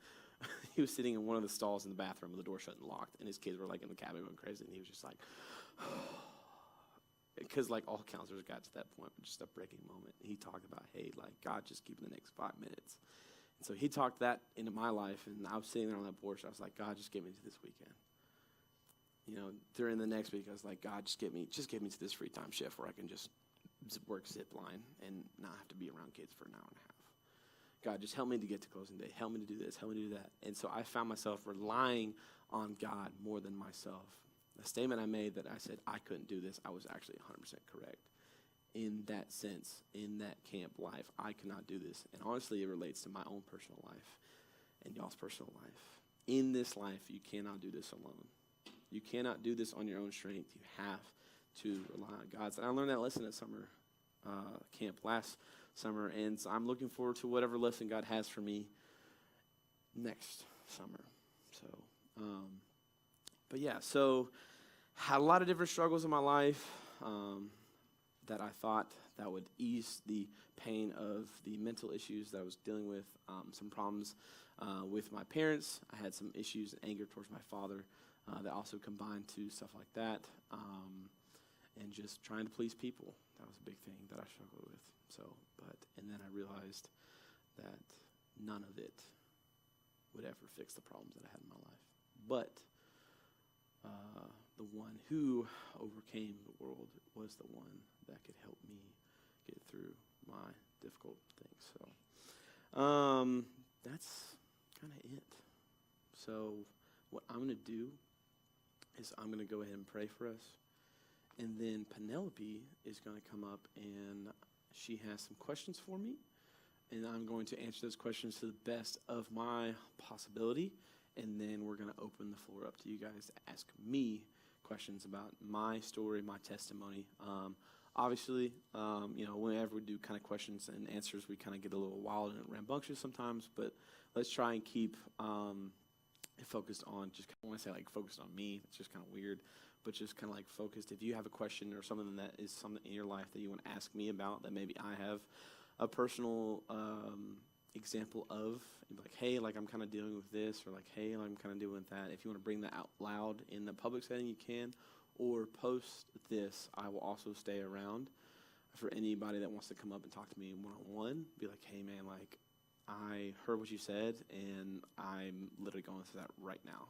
H: one of the stalls in the bathroom with the door shut and locked, and his kids were in the cabin going crazy, and he was just like, because all counselors got to that point, just a breaking moment. And he talked about, hey, God, just give me the next 5 minutes. And so he talked that into my life, and I was sitting there on that porch. I was like, God, just get me to this weekend. You know, during the next week, I was like, God, just get me to this free time shift where I can just work zip line and not have to be around kids for an hour and a half. God, just help me to get to closing day. Help me to do this. Help me to do that. And so I found myself relying on God more than myself. The statement I made that I said I couldn't do this, I was actually 100% correct. In that sense, in that camp life, I cannot do this. And honestly, it relates to my own personal life and y'all's personal life. In this life, you cannot do this alone. You cannot do this on your own strength. You have to rely on God's. And I learned that lesson at summer camp last summer, and so I'm looking forward to whatever lesson God has for me next summer. So, but yeah, so had a lot of different struggles in my life that I thought that would ease the pain of the mental issues that I was dealing with, some problems with my parents. I had some issues and anger towards my father that also combined to stuff like that, and just trying to please people. That was a big thing that I struggled with. And then I realized that none of it would ever fix the problems that I had in my life. But the one who overcame the world was the one that could help me get through my difficult things. So that's kind of it. So what I'm going to do is I'm going to go ahead and pray for us. And then Penelope is going to come up, and she has some questions for me. And I'm going to answer those questions to the best of my possibility. And then we're going to open the floor up to you guys to ask me questions about my story, my testimony. Obviously, whenever we do kind of questions and answers, we kind of get a little wild and rambunctious sometimes. But let's try and keep focused on just, I want to say like focused on me. It's just kind of weird. But just kind of like focused. If you have a question or something that is something in your life that you want to ask me about that maybe I have a personal example of, like, hey, like I'm kind of dealing with this, or like, hey, I'm kind of dealing with that. If you want to bring that out loud in the public setting, you can, or post this. I will also stay around for anybody that wants to come up and talk to me one-on-one. Be like, hey, man, like I heard what you said, and I'm literally going through that right now.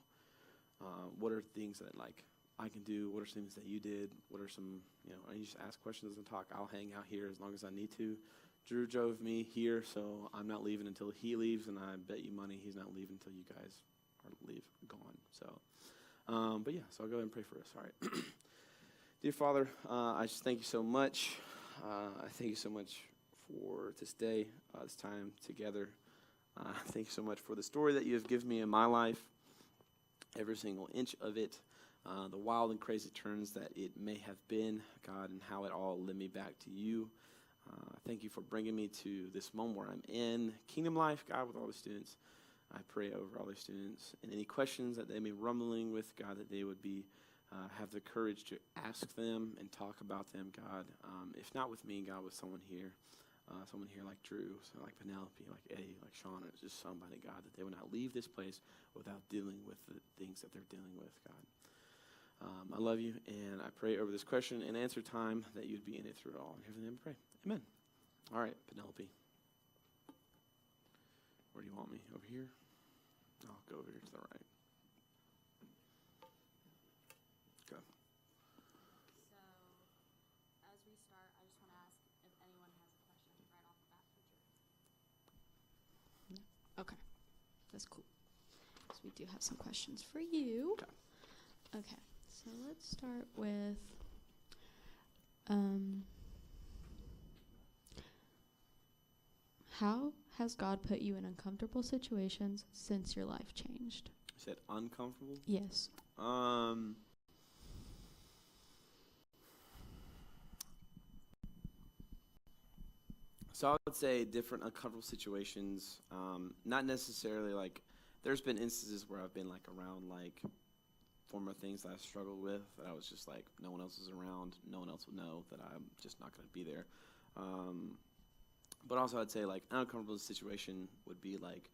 H: What are things that like I can do? What are some things that you did? What are some, and you just ask questions and talk. I'll hang out here as long as I need to. Drew drove me here, so I'm not leaving until he leaves, and I bet you money he's not leaving until you guys are gone. So, but yeah, so I'll go ahead and pray for us. All right. Dear Father, I just thank you so much. I thank you so much for this day, this time together. Thank you so much for the story that you have given me in my life, every single inch of it. The wild and crazy turns that it may have been, God, and how it all led me back to you. Thank you for bringing me to this moment where I'm in Kingdom Life, God, with all the students. I pray over all the students. And any questions that they may be rumbling with, God, that they would be have the courage to ask them and talk about them, God. If not with me, God, with someone here like Drew, so like Penelope, like Eddie, like Sean, or just somebody, God, that they would not leave this place without dealing with the things that they're dealing with, God. I love you, and I pray over this question and answer time that you'd be in it through it all. In heaven's name I pray. Amen. All right, Penelope. Where do you want me? Over here? I'll go over here to the right. Go.
B: So, as we start, I just want to ask if anyone has a question right off the bat for Drew. Okay, that's cool. So we do have some questions for you. Okay, so let's start with how has God put you in uncomfortable situations since your life changed?
H: You said uncomfortable?
B: Yes.
H: So I would say different uncomfortable situations, not necessarily like, there's been instances where I've been like around like former things that I struggled with, that I was just like, no one else is around, no one else will know that I'm just not going to be there. But also I'd say like an uncomfortable situation would be like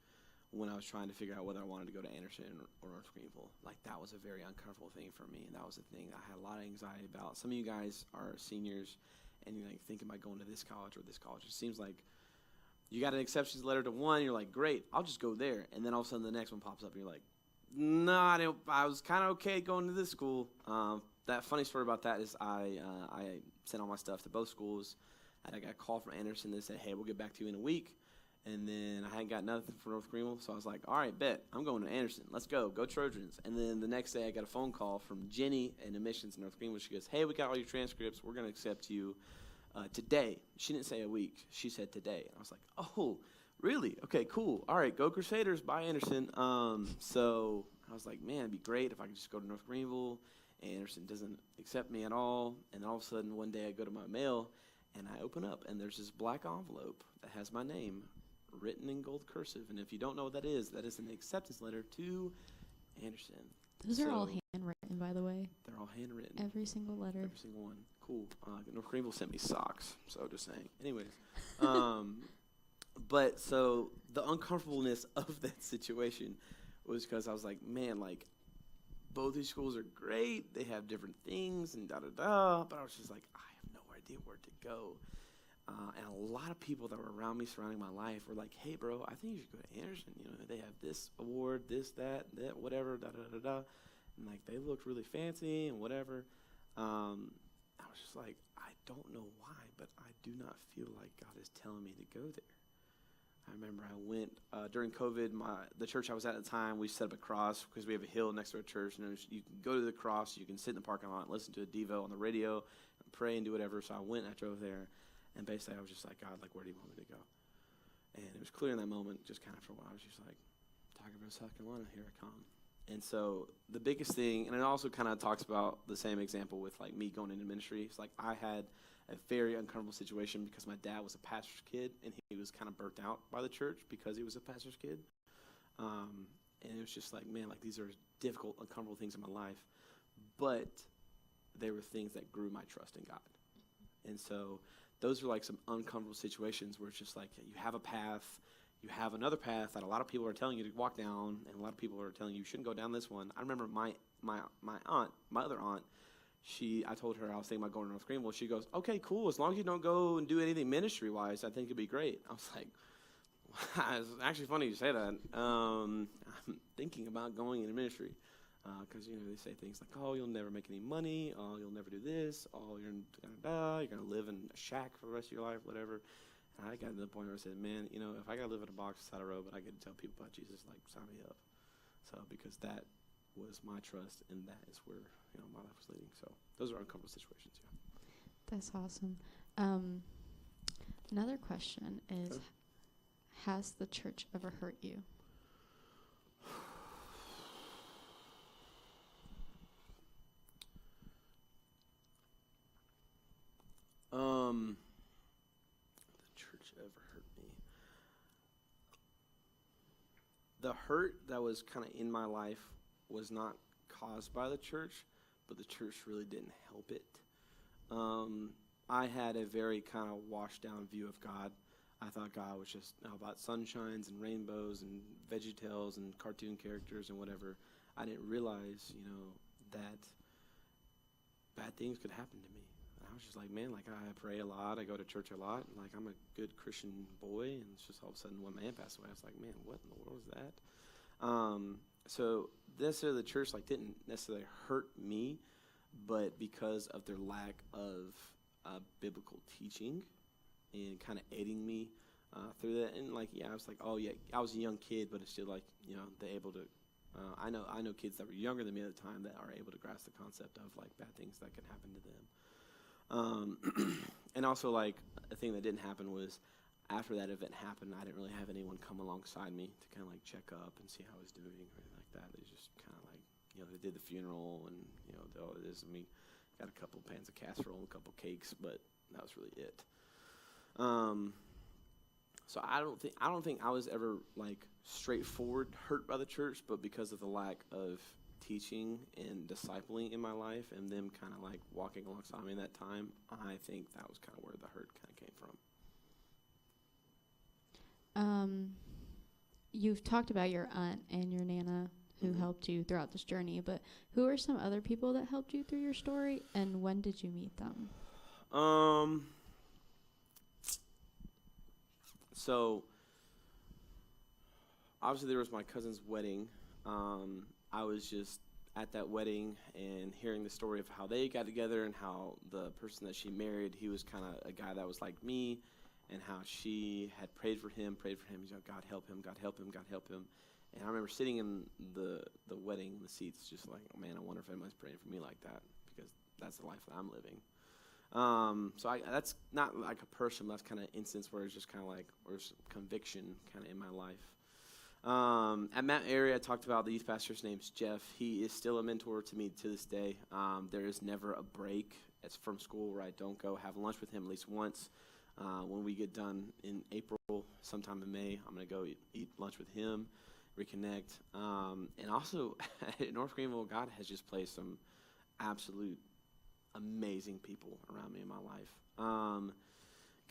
H: when I was trying to figure out whether I wanted to go to Anderson or North Greenville. Like that was a very uncomfortable thing for me, and that was the thing I had a lot of anxiety about. Some of you guys are seniors and you're like thinking about going to this college or this college. It seems like you got an exceptions letter to one, you're like, great, I'll just go there. And then all of a sudden the next one pops up and you're like, no, I was kind of okay going to this school. That funny story about that is I sent all my stuff to both schools, and I got a call from Anderson that said, hey, we'll get back to you in a week. And then I hadn't got nothing for North Greenville, so I was like, all right, bet, I'm going to Anderson. Let's go Trojans. And then the next day I got a phone call from Jenny in admissions in North Greenville. She goes, hey, we got all your transcripts. We're going to accept you today. She didn't say a week. She said today. And I was like, oh, really? Okay, cool. All right, go Crusaders. Bye, Anderson. So I was like, man, it'd be great if I could just go to North Greenville. Anderson doesn't accept me at all. And all of a sudden, one day I go to my mail, and I open up, and there's this black envelope that has my name written in gold cursive. And if you don't know what that is an acceptance letter to Anderson.
B: Those are all handwritten, by the way.
H: They're all handwritten.
B: Every single letter.
H: Every single one. Cool. North Greenville sent me socks, so just saying. Anyways. But so the uncomfortableness of that situation was because I was like, man, like, both these schools are great. They have different things and da-da-da. But I was just like, I have no idea where to go. And a lot of people that were around me, surrounding my life, were like, hey, bro, I think you should go to Anderson. You know, they have this award, this, that, whatever, da-da-da-da. And, like, they looked really fancy and whatever. I was just like, I don't know why, but I do not feel like God is telling me to go there. I remember I went during COVID. The church I was at the time, we set up a cross because we have a hill next to our church. And you can go to the cross, you can sit in the parking lot and listen to a Devo on the radio, and pray and do whatever. So I went and I drove there, and basically I was just like, God, like, where do you want me to go? And it was clear in that moment, just kind of for a while, I was just like, Tigerville, South Carolina, here I come. And so the biggest thing, and it also kind of talks about the same example with like me going into ministry. It's like I had a very uncomfortable situation because my dad was a pastor's kid, and he was kind of burnt out by the church because he was a pastor's kid. And it was just like, man, like, these are difficult, uncomfortable things in my life, but they were things that grew my trust in God. And so those are like some uncomfortable situations where it's just like you have a path, you have another path that a lot of people are telling you to walk down, and a lot of people are telling you shouldn't go down this one. I remember my aunt, my other aunt, I told her I was thinking about going to North Greenville. She goes, okay, cool. As long as you don't go and do anything ministry-wise, I think it'd be great. I was like, wow, it's actually funny you say that. I'm thinking about going into ministry because, you know, they say things like, oh, you'll never make any money. Oh, you'll never do this. Oh, you're going to die. You're going to live in a shack for the rest of your life, whatever. And I got to the point where I said, man, you know, if I got to live in a box beside a road, but I get to tell people about Jesus, like, sign me up. So because that was my trust, and that is where, you know, my life was leading. So those are uncomfortable situations, yeah.
B: That's awesome. Another question is, has the church ever hurt you?
H: The church ever hurt me. The hurt that was kind of in my life was not caused by the church, but the church really didn't help it. I had a very kind of washed down view of God. I thought God was just about sunshines and rainbows and VeggieTales and cartoon characters and whatever. I didn't realize, you know, that bad things could happen to me. And I was just like, man, like, I pray a lot, I go to church a lot, and like, I'm a good Christian boy, and it's just all of a sudden when my aunt passed away, I was like, man, what in the world was that? So necessarily the church like didn't necessarily hurt me, but because of their lack of biblical teaching and kind of aiding me through that. And like, yeah, I was like, oh yeah, I was a young kid, but it's still like, you know, they're able to. I know kids that were younger than me at the time that are able to grasp the concept of like bad things that can happen to them. And also like a thing that didn't happen was after that event happened, I didn't really have anyone come alongside me to kind of like check up and see how I was doing or anything like that. They just kind of like, you know, they did the funeral and, you know, all it is. And we got a couple pans of casserole and a couple cakes, but that was really it. So I don't think I was ever like straightforward hurt by the church, but because of the lack of teaching and discipling in my life and them kind of like walking alongside me in that time, I think that was kind of where the hurt kind of came from.
B: You've talked about your aunt and your Nana who helped you throughout this journey, but who are some other people that helped you through your story, and when did you meet them?
H: So obviously there was my cousin's wedding. I was just at that wedding and hearing the story of how they got together and how the person that she married, he was kind of a guy that was like me, and how she had prayed for him. He's like, God help him, God help him, God help him. And I remember sitting in the wedding, the seats, just like, oh man, I wonder if anybody's praying for me like that, because that's the life that I'm living. That's not like a person, but that's kind of instance where it's just kind of like, there's conviction kind of in my life. At Mount Airy, I talked about the youth pastor's name's Jeff. He is still a mentor to me to this day. There is never a break from school where I don't go have lunch with him at least once. When we get done in April, sometime in May, I'm going to go eat lunch with him, reconnect. And also at North Greenville, God has just placed some absolute amazing people around me in my life.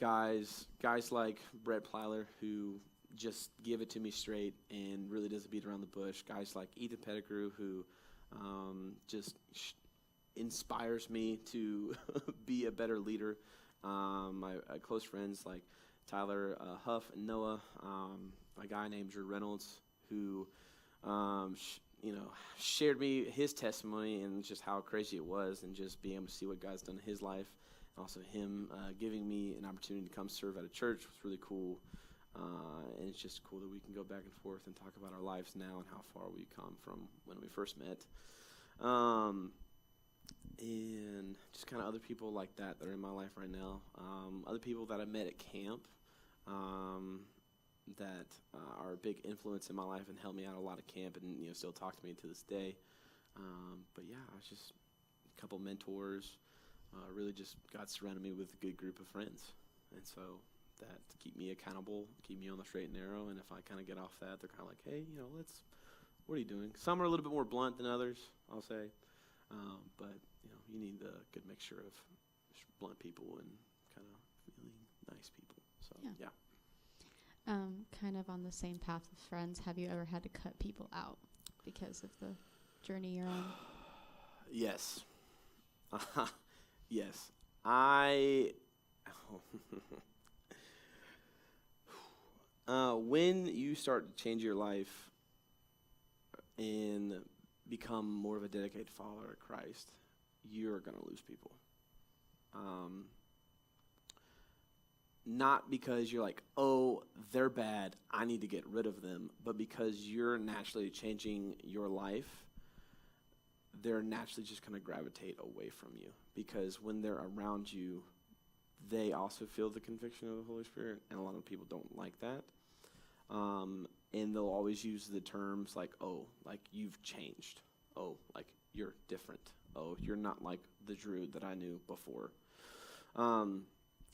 H: Guys like Brett Plyler, who just give it to me straight and really doesn't beat around the bush. Guys like Ethan Pettigrew, who just inspires me to be a better leader. My close friends like Tyler Huff and Noah, a guy named Drew Reynolds, who shared me his testimony and just how crazy it was, and just being able to see what God's done in his life. Also him giving me an opportunity to come serve at a church was really cool. And it's just cool that we can go back and forth and talk about our lives now and how far we come from when we first met. And just kind of other people like that are in my life right now. Other people that I met at camp that are a big influence in my life and helped me out a lot at camp, and still talk to me to this day. But yeah, I was just a couple mentors. Really just God surrounded me with a good group of friends. And so that keep me accountable, keep me on the straight and narrow. And if I kind of get off that, they're kind of like, hey, what are you doing? Some are a little bit more blunt than others, I'll say. But you need a good mixture of blunt people and kind of really nice people. So yeah.
B: Kind of on the same path with friends, have you ever had to cut people out because of the journey you're on?
H: Yes. Yes. When you start to change your life and become more of a dedicated follower of Christ, you're going to lose people. Not because you're like, oh, they're bad, I need to get rid of them, but because you're naturally changing your life, they're naturally just going to gravitate away from you. Because when they're around you, they also feel the conviction of the Holy Spirit, and a lot of people don't like that. And they'll always use the terms like, oh, like you've changed. Oh, like you're different. Oh, you're not like the Drew that I knew before.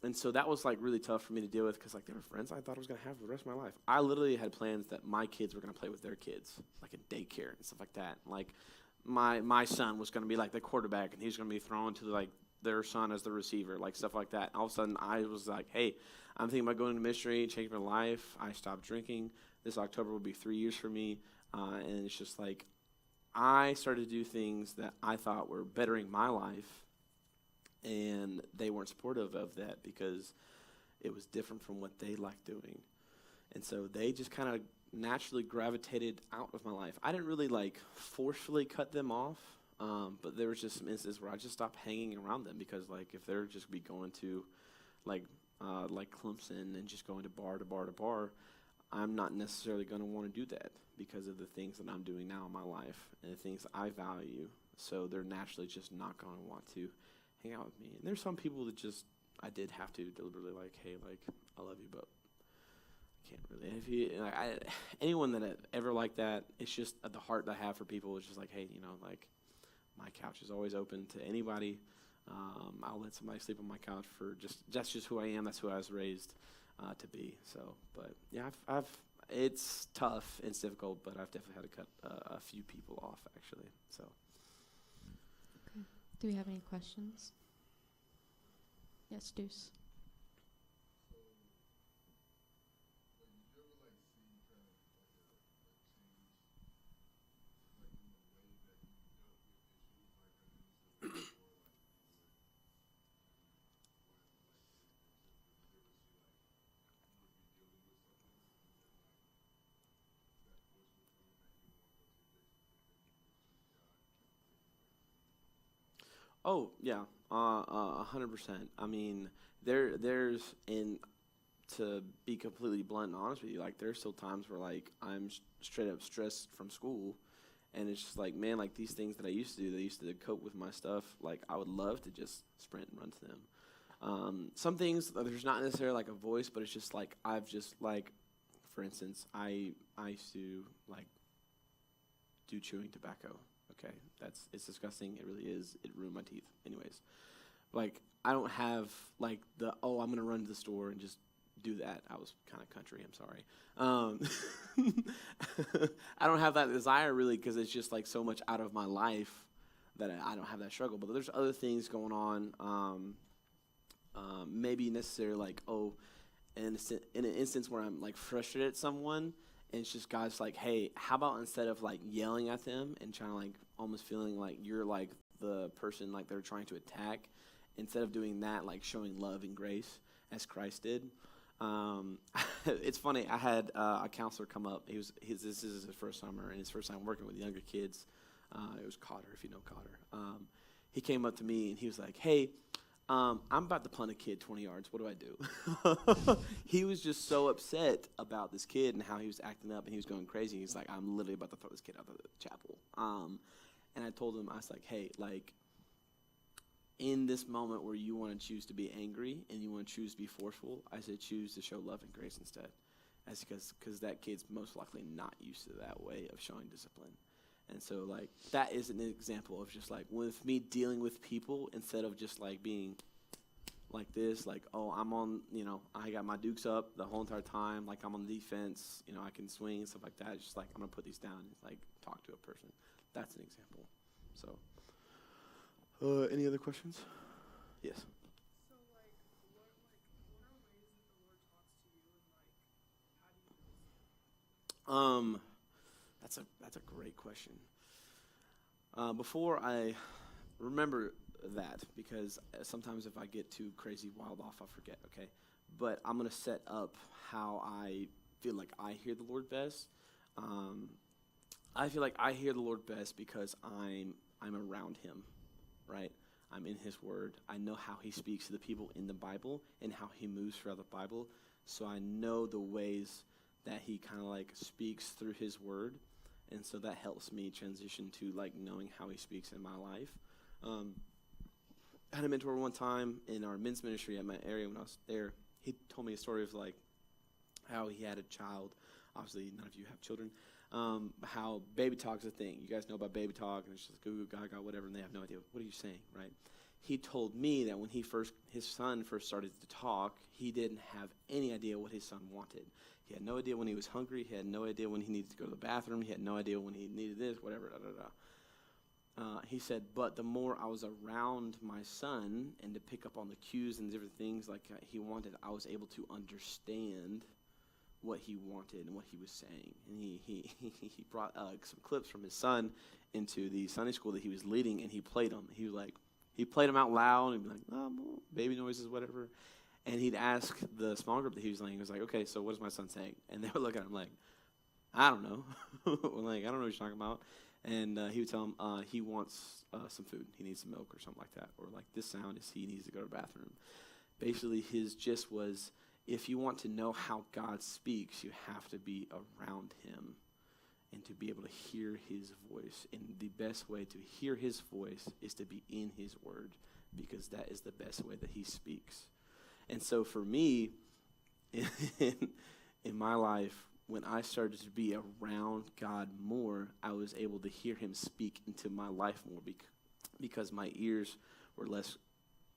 H: And so that was like really tough for me to deal with, because like they were friends I thought I was going to have for the rest of my life. I literally had plans that my kids were going to play with their kids, like in daycare and stuff like that. Like my son was going to be like the quarterback, and he's going to be thrown to like their son as the receiver, like stuff like that. All of a sudden I was like, hey, I'm thinking about going to ministry, changing my life. I stopped drinking. This October will be 3 years for me. And it's just like I started to do things that I thought were bettering my life, and they weren't supportive of that because it was different from what they liked doing. And so they just kind of naturally gravitated out of my life. I didn't really like forcefully cut them off, but there was just some instances where I just stopped hanging around them, because like if they're just be going to like Clemson and just going to bar to bar to bar, I'm not necessarily going to want to do that because of the things that I'm doing now in my life and the things I value. So they're naturally just not going to want to hang out with me. And there's some people that just, I did have to deliberately like, hey, like, I love you, but I can't really. And if you, like, anyone that ever like that, it's just the heart that I have for people is just like, hey, like, my couch is always open to anybody. I'll let somebody sleep on my couch for that's just who I am. That's who I was raised to be. So, but yeah, it's tough, it's difficult, but I've definitely had to cut a few people off actually. So.
B: Okay. Do we have any questions? Yes, Deuce.
H: Oh yeah, 100%. I mean, there's in to be completely blunt and honest with you, like there's still times where like I'm straight up stressed from school, and it's just like, man, like these things that I used to do, that used to cope with my stuff, like I would love to just sprint and run to them. Some things there's not necessarily like a voice, but it's just like I've just like, for instance, I used to like do chewing tobacco. Okay, it's disgusting. It really is. It ruined my teeth. Anyways, like I don't have like I'm gonna run to the store and just do that. I was kind of country. I'm sorry. I don't have that desire really because it's just like so much out of my life that I don't have that struggle. But there's other things going on. Maybe necessarily like in an instance where I'm like frustrated at someone. And it's just God's like, hey, how about instead of like yelling at them and trying to like almost feeling like you're like the person like they're trying to attack, instead of doing that, like showing love and grace as Christ did. It's funny. I had a counselor come up. This is his first summer and his first time working with younger kids. It was Cotter, if you know Cotter. He came up to me and he was like, hey, I'm about to punt a kid 20 yards. What do I do? He was just so upset about this kid and how he was acting up and he was going crazy. He's like, I'm literally about to throw this kid out of the chapel. And I told him, I was like, hey, like, in this moment where you want to choose to be angry and you want to choose to be forceful, I said choose to show love and grace instead. That's because that kid's most likely not used to that way of showing discipline. And so, like, that is an example of just, like, with me dealing with people instead of just, like, being like this, like, oh, I'm on, I got my dukes up the whole entire time, like, I'm on the defense, I can swing and stuff like that. It's just, like, I'm going to put these down and, like, talk to a person. That's an example. So, any other questions? Yes.
E: So, like, what are ways that the Lord talks to you, and like, how do you
H: That's a great question. Before I remember that, because sometimes if I get too crazy wild off, I forget. Okay, but I'm gonna set up how I feel like I hear the Lord best. I feel like I hear the Lord best because I'm around Him, right? I'm in His Word. I know how He speaks to the people in the Bible and how He moves throughout the Bible. So I know the ways that He kind of like speaks through His Word. And so that helps me transition to like knowing how He speaks in my life. I had a mentor one time in our men's ministry at my area when I was there. He told me a story of like how he had a child. Obviously, none of you have children. How baby talk is a thing. You guys know about baby talk, and it's just goo goo gaga, whatever, and they have no idea. What are you saying, right? He told me that when his son first started to talk, he didn't have any idea what his son wanted. He had no idea when he was hungry. He had no idea when he needed to go to the bathroom. He had no idea when he needed this, whatever, he said, but the more I was around my son and to pick up on the cues and different things like he wanted, I was able to understand what he wanted and what he was saying. And he brought some clips from his son into the Sunday school that he was leading, and he played them. He played them out loud, and he'd be like, oh, baby noises, whatever. And he'd ask the small group that he was leading, he was like, okay, so what is my son saying? And they would look at him like, I don't know. Like, I don't know what you're talking about. And he would tell him he wants some food. He needs some milk or something like that. Or like this sound is he needs to go to the bathroom. Basically, his gist was, if you want to know how God speaks, you have to be around Him and to be able to hear His voice. And the best way to hear His voice is to be in His Word, because that is the best way that He speaks. And so for me, in my life, when I started to be around God more, I was able to hear Him speak into my life more because my ears were less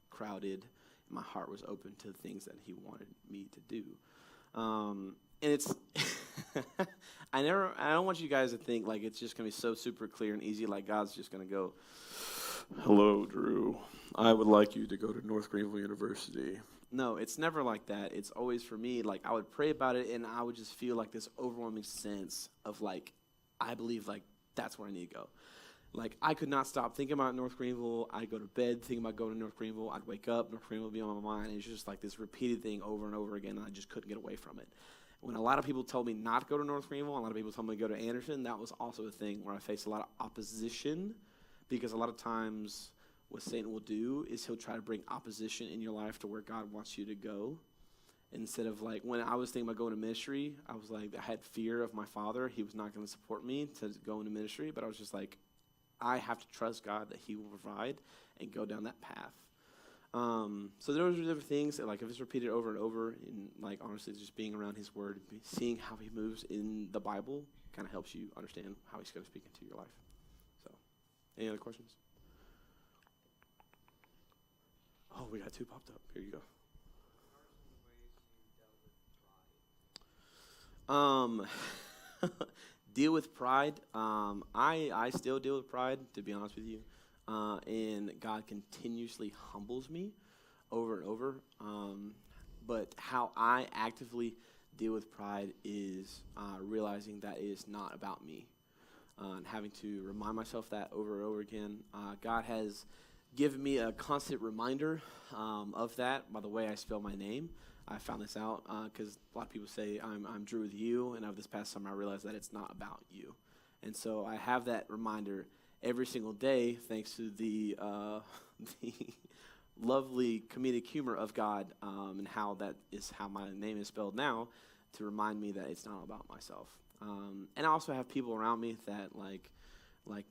H: crowded. And my heart was open to the things that He wanted me to do. And it's, I don't want you guys to think like it's just going to be so super clear and easy, like God's just going to go, hello, Drew, I would like you to go to North Greenville University. No, it's never like that. It's always for me, like I would pray about it and I would just feel like this overwhelming sense of like, I believe like that's where I need to go. Like I could not stop thinking about North Greenville. I'd go to bed thinking about going to North Greenville. I'd wake up, North Greenville would be on my mind. It's just like this repeated thing over and over again, and I just couldn't get away from it. When a lot of people told me not to go to North Greenville, a lot of people told me to go to Anderson, that was also a thing where I faced a lot of opposition, because a lot of times what Satan will do is he'll try to bring opposition in your life to where God wants you to go. Instead of like, when I was thinking about going to ministry, I was like, I had fear of my father. He was not going to support me to go into ministry, but I was just like, I have to trust God that he will provide and go down that path. So those are different things that, like, if it's repeated over and over, and like honestly just being around his word, seeing how he moves in the Bible kind of helps you understand how he's going to speak into your life. So, any other questions? Oh, we got two popped up. Here you go. Deal with pride. I still deal with pride, to be honest with you. And God continuously humbles me over and over. But how I actively deal with pride is realizing that it is not about me. And having to remind myself that over and over again. God has given me a constant reminder of that by the way I spell my name. I found this out because a lot of people say I'm Drew with you, and over this past summer I realized that it's not about you. And so I have that reminder every single day thanks to the lovely comedic humor of God and how that is how my name is spelled now, to remind me that it's not about myself. And I also have people around me that like I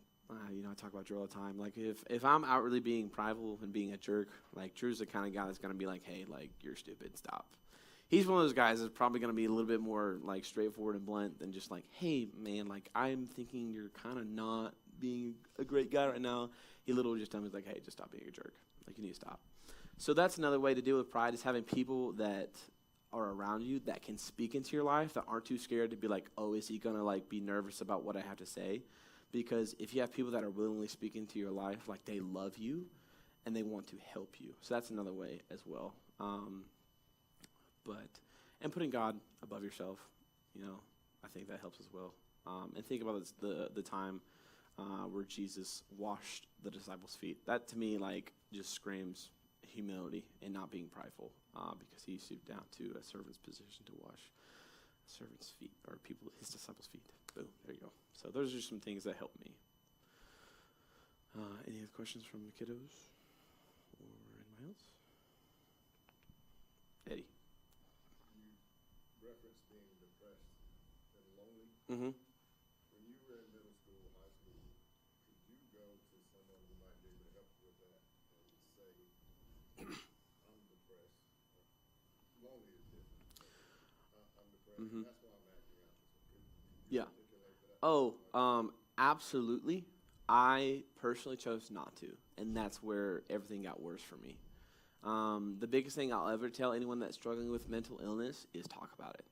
H: talk about Drew all the time. Like, if I'm outwardly being prideful and being a jerk, like, Drew's the kind of guy that's going to be like, hey, like, you're stupid, stop. He's one of those guys that's probably going to be a little bit more, like, straightforward and blunt than just like, hey, man, like, I'm thinking you're kind of not being a great guy right now. He literally just tells me, like, hey, just stop being a jerk. Like, you need to stop. So that's another way to deal with pride, is having people that are around you that can speak into your life, that aren't too scared to be like, oh, is he going to, like, be nervous about what I have to say? Because if you have people that are willingly speaking to your life, like, they love you and they want to help you. So that's another way as well. And putting God above yourself, I think that helps as well. And think about the time where Jesus washed the disciples' feet. That to me, like, just screams humility and not being prideful, because he stooped down to a servant's position to wash servant's feet, or his disciples' feet. Boom, there you go. So those are some things that help me. Any other questions from the kiddos or anybody else? Eddie.
D: You referenced being depressed and lonely.
H: Mm-hmm.
D: When you were in middle school, high school, could you go to someone who might be able to help you with that and say, I'm depressed? Lonely is different. I'm depressed.
H: Mm-hmm.
D: That's why I'm acting out. Could you
H: Yeah.
D: articulate that?
H: Absolutely. I personally chose not to, and that's where everything got worse for me. The biggest thing I'll ever tell anyone that's struggling with mental illness is talk about it.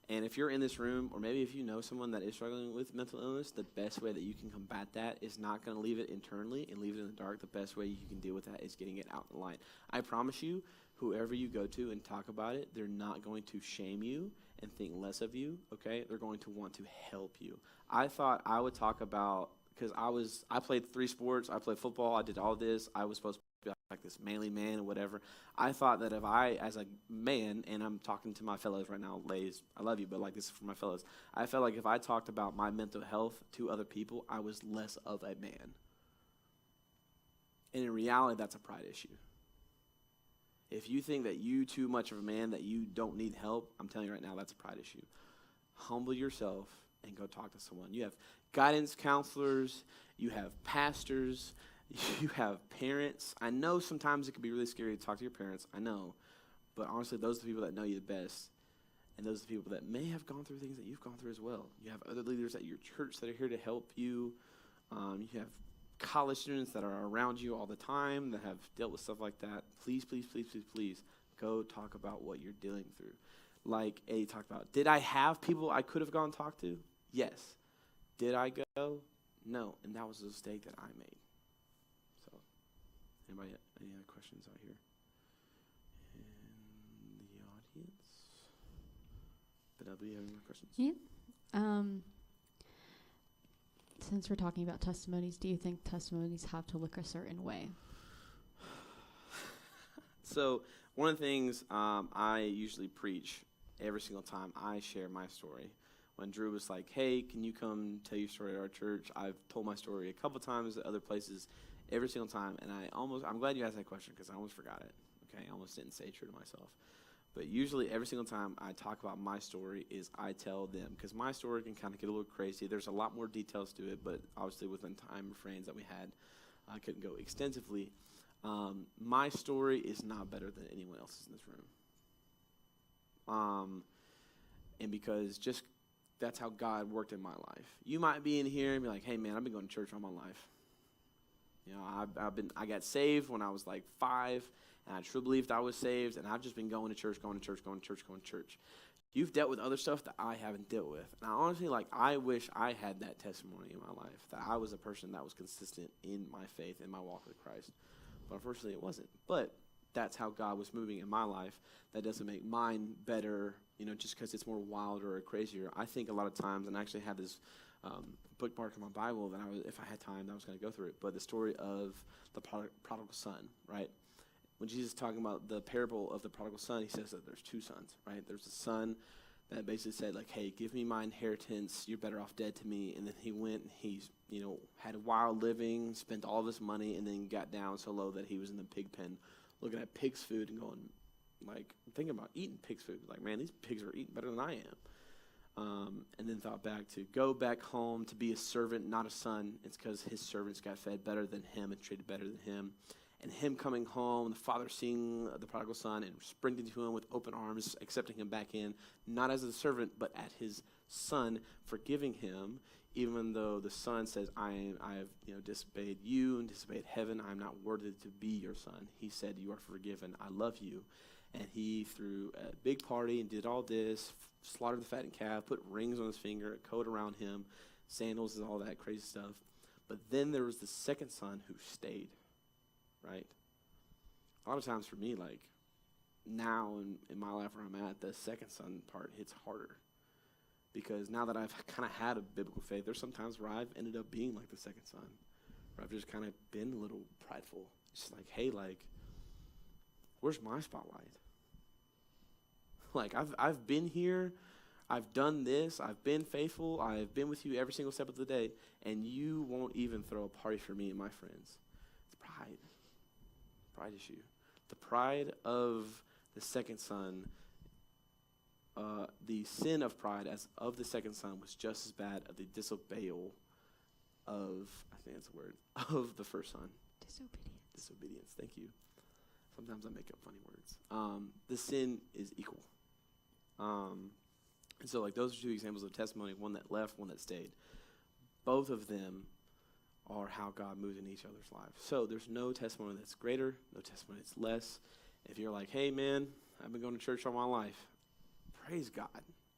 H: And if you're in this room, or maybe if you know someone that is struggling with mental illness, the best way that you can combat that is not going to leave it internally and leave it in the dark. The best way you can deal with that is getting it out in the light. I promise you, whoever you go to and talk about it, they're not going to shame you and think less of you, okay? They're going to want to help you. I thought I would talk about, because I played 3 sports, I played football, I did all this, I was supposed to be like this manly man or whatever. I thought that if I, as a man, and I'm talking to my fellows right now, ladies, I love you, but like, this is for my fellows. I felt like if I talked about my mental health to other people, I was less of a man. And in reality, that's a pride issue. If you think that you too much of a man, that you don't need help, I'm telling you right now, that's a pride issue. Humble yourself and go talk to someone. You have guidance counselors, you have pastors, you have parents. I know sometimes it can be really scary to talk to your parents, I know. But honestly, those are the people that know you the best. And those are the people that may have gone through things that you've gone through as well. You have other leaders at your church that are here to help you. You have college students that are around you all the time that have dealt with stuff like that. Please, please, please, please, please go talk about what you're dealing through. Like Eddie talked about. Did I have people I could have gone and talked to? Yes. Did I go? No. And that was a mistake that I made. So, anybody, any other questions out here? In the audience? Did anybody have any more questions?
B: Yeah. Since we're talking about testimonies, do you think testimonies have to look a certain way?
H: So one of the things I usually preach every single time I share my story, when Drew was like, hey, can you come tell your story at our church? I've told my story a couple times at other places, every single time. And I'm glad you asked that question because I almost forgot it. Okay, I almost didn't say true to myself. But usually every single time I talk about my story is I tell them, because my story can kind of get a little crazy. There's a lot more details to it, but obviously within time frames that we had, I couldn't go extensively. My story is not better than anyone else's in this room. And because just that's how God worked in my life. You might be in here and be like, hey man, I've been going to church all my life. You know, I got saved when I was like 5, and I truly believed I was saved, and I've just been going to church. You've dealt with other stuff that I haven't dealt with. And I honestly, I wish I had that testimony in my life, that I was a person that was consistent in my faith, in my walk with Christ. But unfortunately, it wasn't. But that's how God was moving in my life. That doesn't make mine better, just because it's more wilder or crazier. I think a lot of times, and I actually had this bookmark in my Bible that if I had time, I was going to go through it. But the story of the prodigal son, right? When Jesus is talking about the parable of the prodigal son, he says that there's 2 sons, right? There's a son that basically said, hey, give me my inheritance. You're better off dead to me. And then he went and he's, had a wild living, spent all of his money, and then got down so low that he was in the pig pen looking at pig's food and going, thinking about eating pig's food. Man, these pigs are eating better than I am. And then thought back to go back home to be a servant, not a son. It's because his servants got fed better than him and treated better than him. And him coming home, the father seeing the prodigal son and springing to him with open arms, accepting him back in, not as a servant, but as his son, forgiving him, even though the son says, I have disobeyed you and disobeyed heaven. I'm not worthy to be your son. He said, you are forgiven. I love you. And he threw a big party and did all this, slaughtered the fattened calf, put rings on his finger, a coat around him, sandals and all that crazy stuff. But then there was the second son who stayed. Right? A lot of times for me, now in my life where I'm at, the second son part hits harder. Because now that I've kind of had a biblical faith, there's some times where I've ended up being like the second son. Where I've just kind of been a little prideful. Just hey, where's my spotlight? I've been here, I've done this, I've been faithful, I've been with you every single step of the day, and you won't even throw a party for me and my friends. It's pride. Pride issue. The pride of the second son, the sin of pride as of the second son was just as bad as the disobeyal of, I think that's the word, of the first son. Disobedience. Thank you. Sometimes I make up funny words. The sin is equal. And so those are 2 examples of testimony, one that left, one that stayed. Both of them are how God moves in each other's lives. So there's no testimony that's greater, no testimony that's less. If you're hey man, I've been going to church all my life, praise God,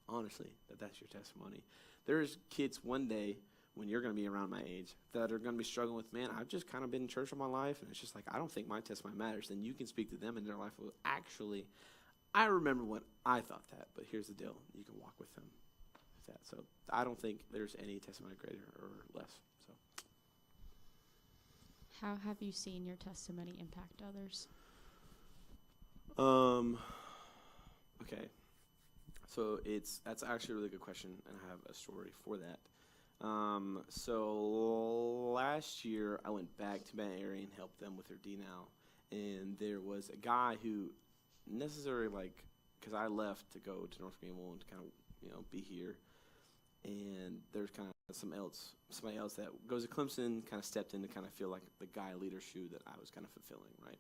H: honestly, that's your testimony. There's kids one day when you're going to be around my age that are going to be struggling with, man, I've just kind of been in church all my life, and it's just I don't think my testimony matters. Then you can speak to them in their life. Well, actually, I remember when I thought that, but here's the deal. You can walk with them with that. So I don't think there's any testimony greater or less. So.
B: How have you seen your testimony impact others?
H: Okay. So that's actually a really good question, and I have a story for that. So last year I went back to Bay Area and helped them with their D-Now, and there was a guy who necessarily because I left to go to North Greenville and kind of be here, and there's kind of somebody else that goes to Clemson kind of stepped in to kind of feel like the guy leader shoe that I was kind of fulfilling, right?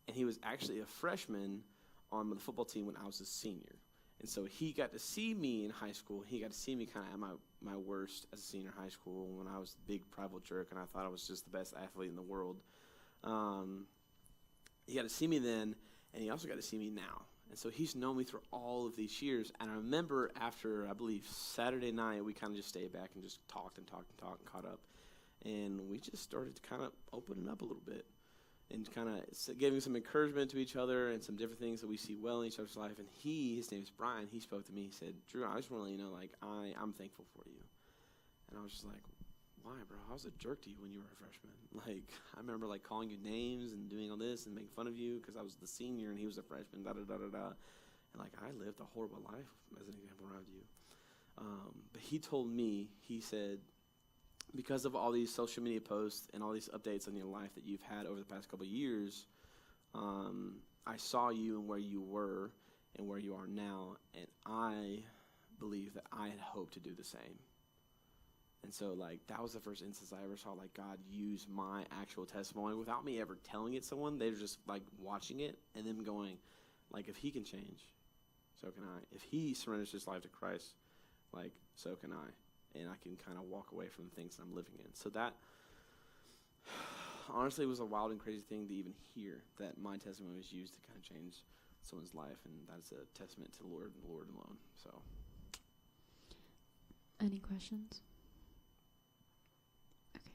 H: And he was actually a freshman on the football team when I was a senior. And so he got to see me in high school. He got to see me kind of at my worst as a senior in high school when I was a big prideful jerk and I thought I was just the best athlete in the world. He got to see me then, and he also got to see me now. And so he's known me through all of these years. And I remember after, I believe, Saturday night, we kind of just stayed back and just talked and caught up. And we just started to kind of opening up a little bit and kind of giving some encouragement to each other and some different things that we see well in each other's life. And his name is Brian, he spoke to me. He said, Drew, I just want to let you know, I'm thankful for you. And I was just like, why, bro? I was a jerk to you when you were a freshman. I remember, calling you names and doing all this and making fun of you because I was the senior and he was a freshman, da-da-da-da-da. And, I lived a horrible life as an example around you. But he told me, he said because of all these social media posts and all these updates on your life that you've had over the past couple of years, I saw you and where you were and where you are now, and I believe that I had hoped to do the same. And so, like, that was the first instance I ever saw, like, God use my actual testimony without me ever telling it to someone. They were just, like, watching it and then going, like, if he can change, so can I. If he surrenders his life to Christ, like, so can I. And I can kind of walk away from the things that I'm living in. So that, honestly, was a wild and crazy thing to even hear, that my testimony was used to kind of change someone's life. And that's a testament to the Lord and the Lord alone. So,
B: Any questions? Okay.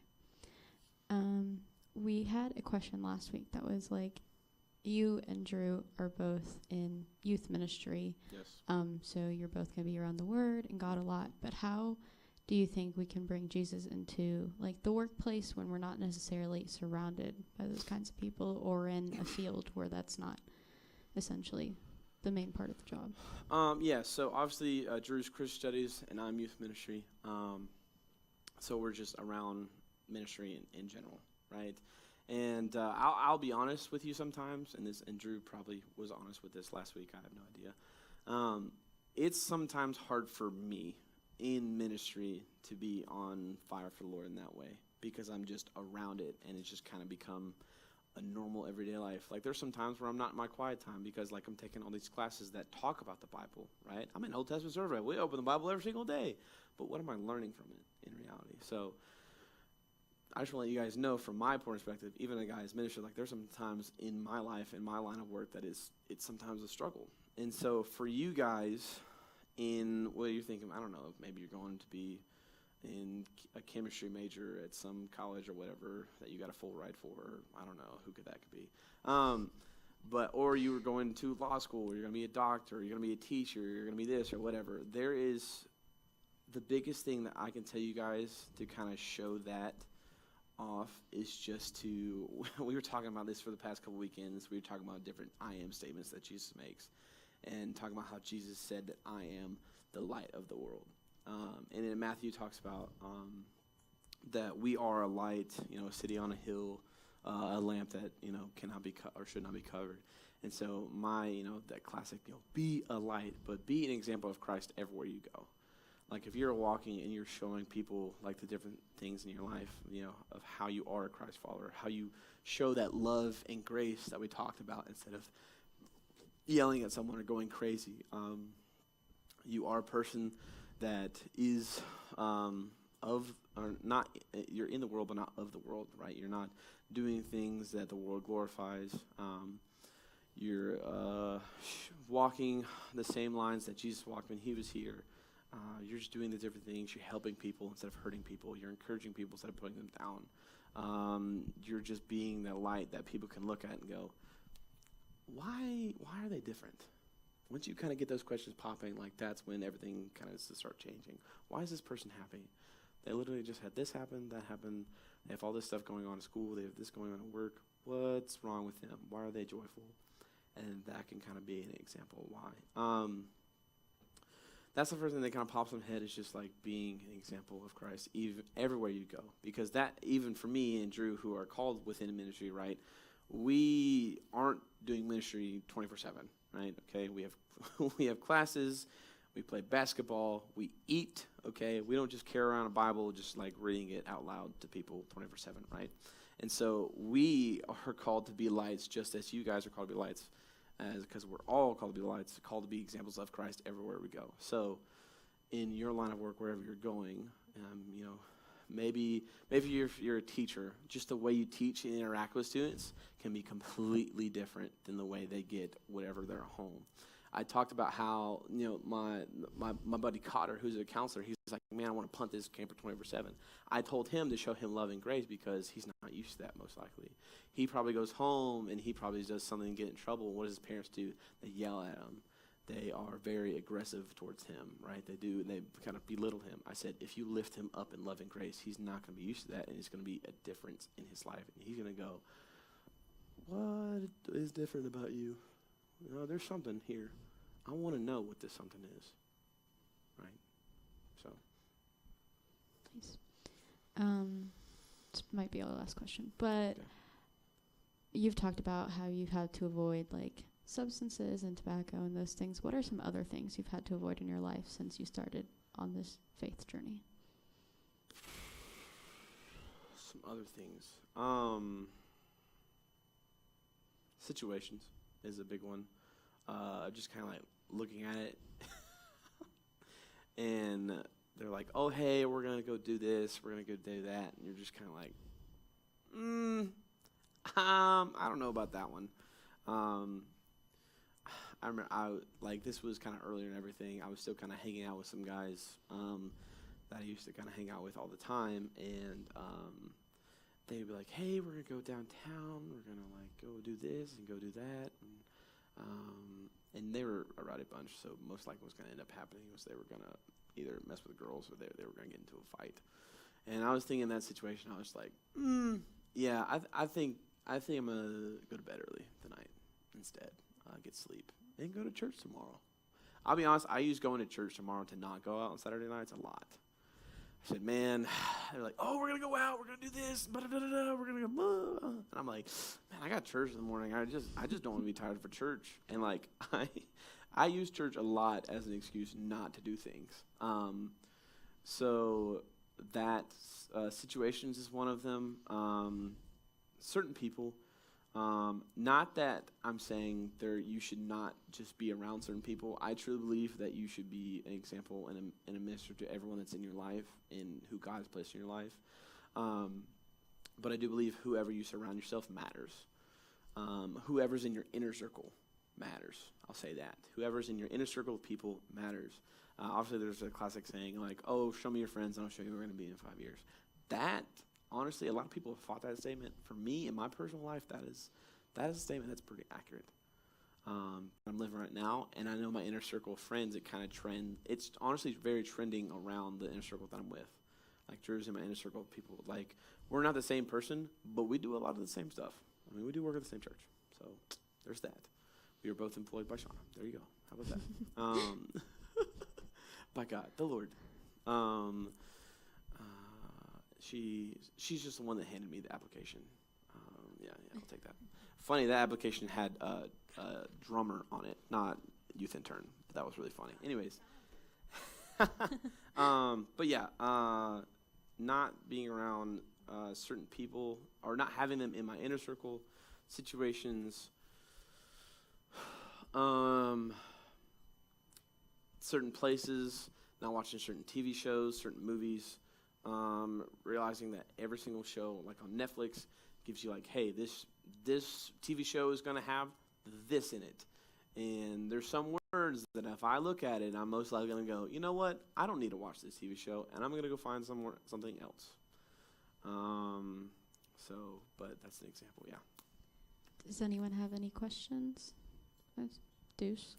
B: We had a question last week that was like, you and Drew are both in youth ministry.
H: yes.
B: So you're both going to be around the Word and God a lot. But how do you think we can bring Jesus into like the workplace when we're not necessarily surrounded by those kinds of people, or in a field where that's not essentially the main part of the job?
H: Yeah, so obviously Drew's Christian Studies and I'm youth ministry. So we're just around ministry in general, right? And I'll be honest with you sometimes, and Drew probably was honest with this last week. I have no idea. It's sometimes hard for me in ministry to be on fire for the Lord in that way, because I'm just around it, and it's just kind of become a normal everyday life. Like, there's some times where I'm not in my quiet time because, like, I'm taking all these classes that talk about the Bible, right? I'm an Old Testament survey. We open the Bible every single day. But what am I learning from it in reality? So I just want to let you guys know, from my perspective, even a guy's ministry, like, there's some times in my life, in my line of work, that it's sometimes a struggle. And so for you guys, in what you're thinking, I don't know, maybe you're going to be in a chemistry major at some college or whatever that you got a full ride for. Or I don't know, who could that be? Or you were going to law school, or you're going to be a doctor, or you're going to be a teacher, or you're going to be this or whatever. There is the biggest thing that I can tell you guys to kind of show that off is just to, we were talking about this for the past couple weekends. We were talking about different I am statements that Jesus makes, and talking about how Jesus said that I am the light of the world. And in Matthew talks about that we are a light, a city on a hill, a lamp that, cannot be or should not be covered. And so that classic, be a light, but be an example of Christ everywhere you go. Like, if you're walking and you're showing people, like, the different things in your life, of how you are a Christ follower, how you show that love and grace that we talked about, instead of yelling at someone or going crazy. You are a person that is you're in the world but not of the world, right? You're not doing things that the world glorifies. You're walking the same lines that Jesus walked when he was here. You're just doing the different things. You're helping people instead of hurting people. You're encouraging people instead of putting them down. You're just being the light that people can look at and go, why are they different? Once you kind of get those questions popping, like, that's when everything kind of starts changing. Why is this person happy? They literally just had this happen, that happened. They have all this stuff going on at school. They have this going on at work. What's wrong with them? Why are they joyful? And that can kind of be an example of why. That's the first thing that kind of pops in my head, is just, like, being an example of Christ everywhere you go. Because that, even for me and Drew, who are called within ministry, right, we aren't doing ministry 24/7, right? Okay, we have classes, we play basketball, we eat. Okay, we don't just carry around a Bible just like reading it out loud to people 24/7, right? And so we are called to be lights, just as you guys are called to be lights, because we're all called to be lights, called to be examples of Christ everywhere we go. So in your line of work, wherever you're going, maybe you're a teacher, just the way you teach and interact with students can be completely different than the way they get whatever they're at home. I talked about how, my buddy Cotter, who's a counselor, he's like, man, I want to punt this camper 24/7. I told him to show him love and grace because he's not used to that, most likely. He probably goes home and he probably does something and get in trouble. What does his parents do? They yell at him. They are very aggressive towards him, right? They do, and they kind of belittle him. I said, if you lift him up in love and grace, he's not going to be used to that, and it's going to be a difference in his life. And he's going to go, what is different about you? There's something here. I want to know what this something is, right? So.
B: Nice. This might be our last question, but you've talked about how you've had to avoid like substances and tobacco and those things. What are some other things you've had to avoid in your life since you started on this faith journey?
H: Some other things. Situations is a big one. Just kind of like looking at it, and they're like, "Oh, hey, we're gonna go do this. We're gonna go do that," and you're just kind of like, I don't know about that one. I remember this was kind of earlier and everything. I was still kind of hanging out with some guys that I used to kind of hang out with all the time, and they'd be like, "Hey, we're gonna go downtown. We're gonna like go do this and go do that," and they were a rowdy bunch. So most likely, what's gonna end up happening was they were gonna either mess with girls or they were gonna get into a fight. And I was thinking in that situation, I was like, yeah, I think I'm gonna go to bed early tonight instead, get sleep, and go to church tomorrow. I'll be honest, I use going to church tomorrow to not go out on Saturday nights a lot. I said, man, they're like, "Oh, we're gonna go out, we're gonna do this, we're gonna go," and I'm like, man, I got church in the morning. I just don't want to be tired for church. And like I use church a lot as an excuse not to do things. So that situations is one of them. Certain people. Not that I'm saying you should not just be around certain people. I truly believe that you should be an example and a minister to everyone that's in your life and who God has placed in your life. But I do believe whoever you surround yourself matters. Whoever's in your inner circle matters. I'll say that. Whoever's in your inner circle of people matters. Obviously, there's a classic saying like, "Oh, show me your friends, and I'll show you who we're going to be in 5 years." That, honestly, a lot of people have fought that statement. For me, in my personal life, that is a statement that's pretty accurate. I'm living right now, and I know my inner circle of friends, it kind of trend. It's honestly very trending around the inner circle that I'm with. Like Drew's in my inner circle of people. Like, we're not the same person, but we do a lot of the same stuff. I mean, we do work at the same church. So there's that. We are both employed by Shauna. There you go. How about that? By God, the Lord. She's just the one that handed me the application. Yeah, I'll take that. Funny, that application had a drummer on it, not youth intern. But that was really funny. Anyways. But yeah, not being around certain people or not having them in my inner circle situations. Certain places, not watching certain TV shows, certain movies, realizing that every single show, like on Netflix, gives you like, hey, this TV show is going to have this in it. And there's some words that if I look at it, I'm most likely going to go, you know what? I don't need to watch this TV show, and I'm going to go find something else. But that's an example, yeah.
B: Does anyone have any questions? Deuce?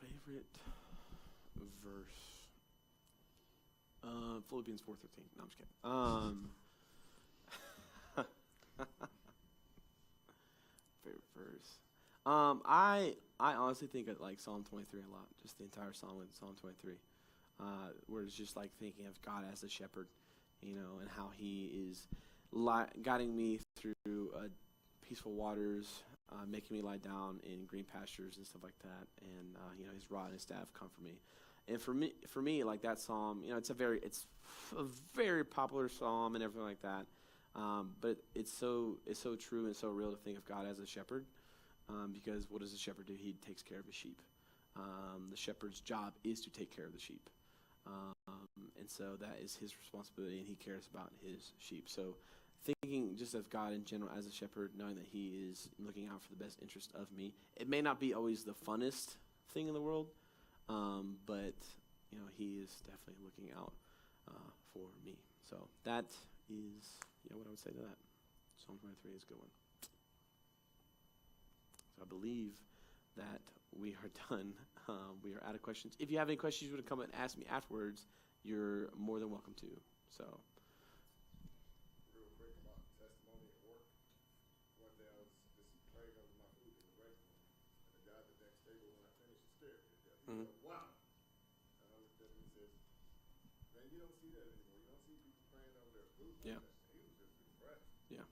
H: Favorite verse? Philippians 4:13. No, I'm just kidding. Favorite verse? I honestly think I like Psalm 23 a lot. Just the entire psalm with Psalm 23, where it's just like thinking of God as a shepherd, and how He is guiding me through peaceful waters, making me lie down in green pastures and stuff like that, and His rod and His staff comfort me. And for me, like that psalm, it's a very popular psalm and everything like that. But it's so true and so real to think of God as a shepherd, because what does a shepherd do? He takes care of his sheep. The shepherd's job is to take care of the sheep, and so that is his responsibility, and he cares about his sheep. So thinking just of God in general as a shepherd, knowing that He is looking out for the best interest of me. It may not be always the funnest thing in the world, but He is definitely looking out for me. So that is what I would say to that. Psalm 23 is a good one. So I believe that we are done. We are out of questions. If you have any questions you want to come and ask me afterwards, you're more than welcome to. So.
D: Real quick about testimony at work. One day I
H: Mhm.
D: Wow. And I looked at him and said, man, you don't see that anymore. You don't see people praying over their food.
H: Yeah.
D: He was just depressed.
H: Yeah.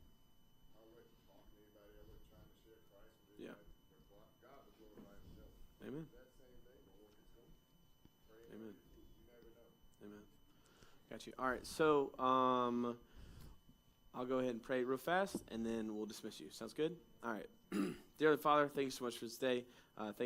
D: I wasn't talking to anybody. I wasn't trying to share Christ with
H: Yeah.
D: anybody. But God was glorifying himself.
H: Amen.
D: That same thing will work its own. Praying
H: Amen.
D: over your food. You never know.
H: Amen. Got you. All right. So I'll go ahead and pray real fast, and then we'll dismiss you. Sounds good? All right. Dear Father, thank you so much for this day. Thank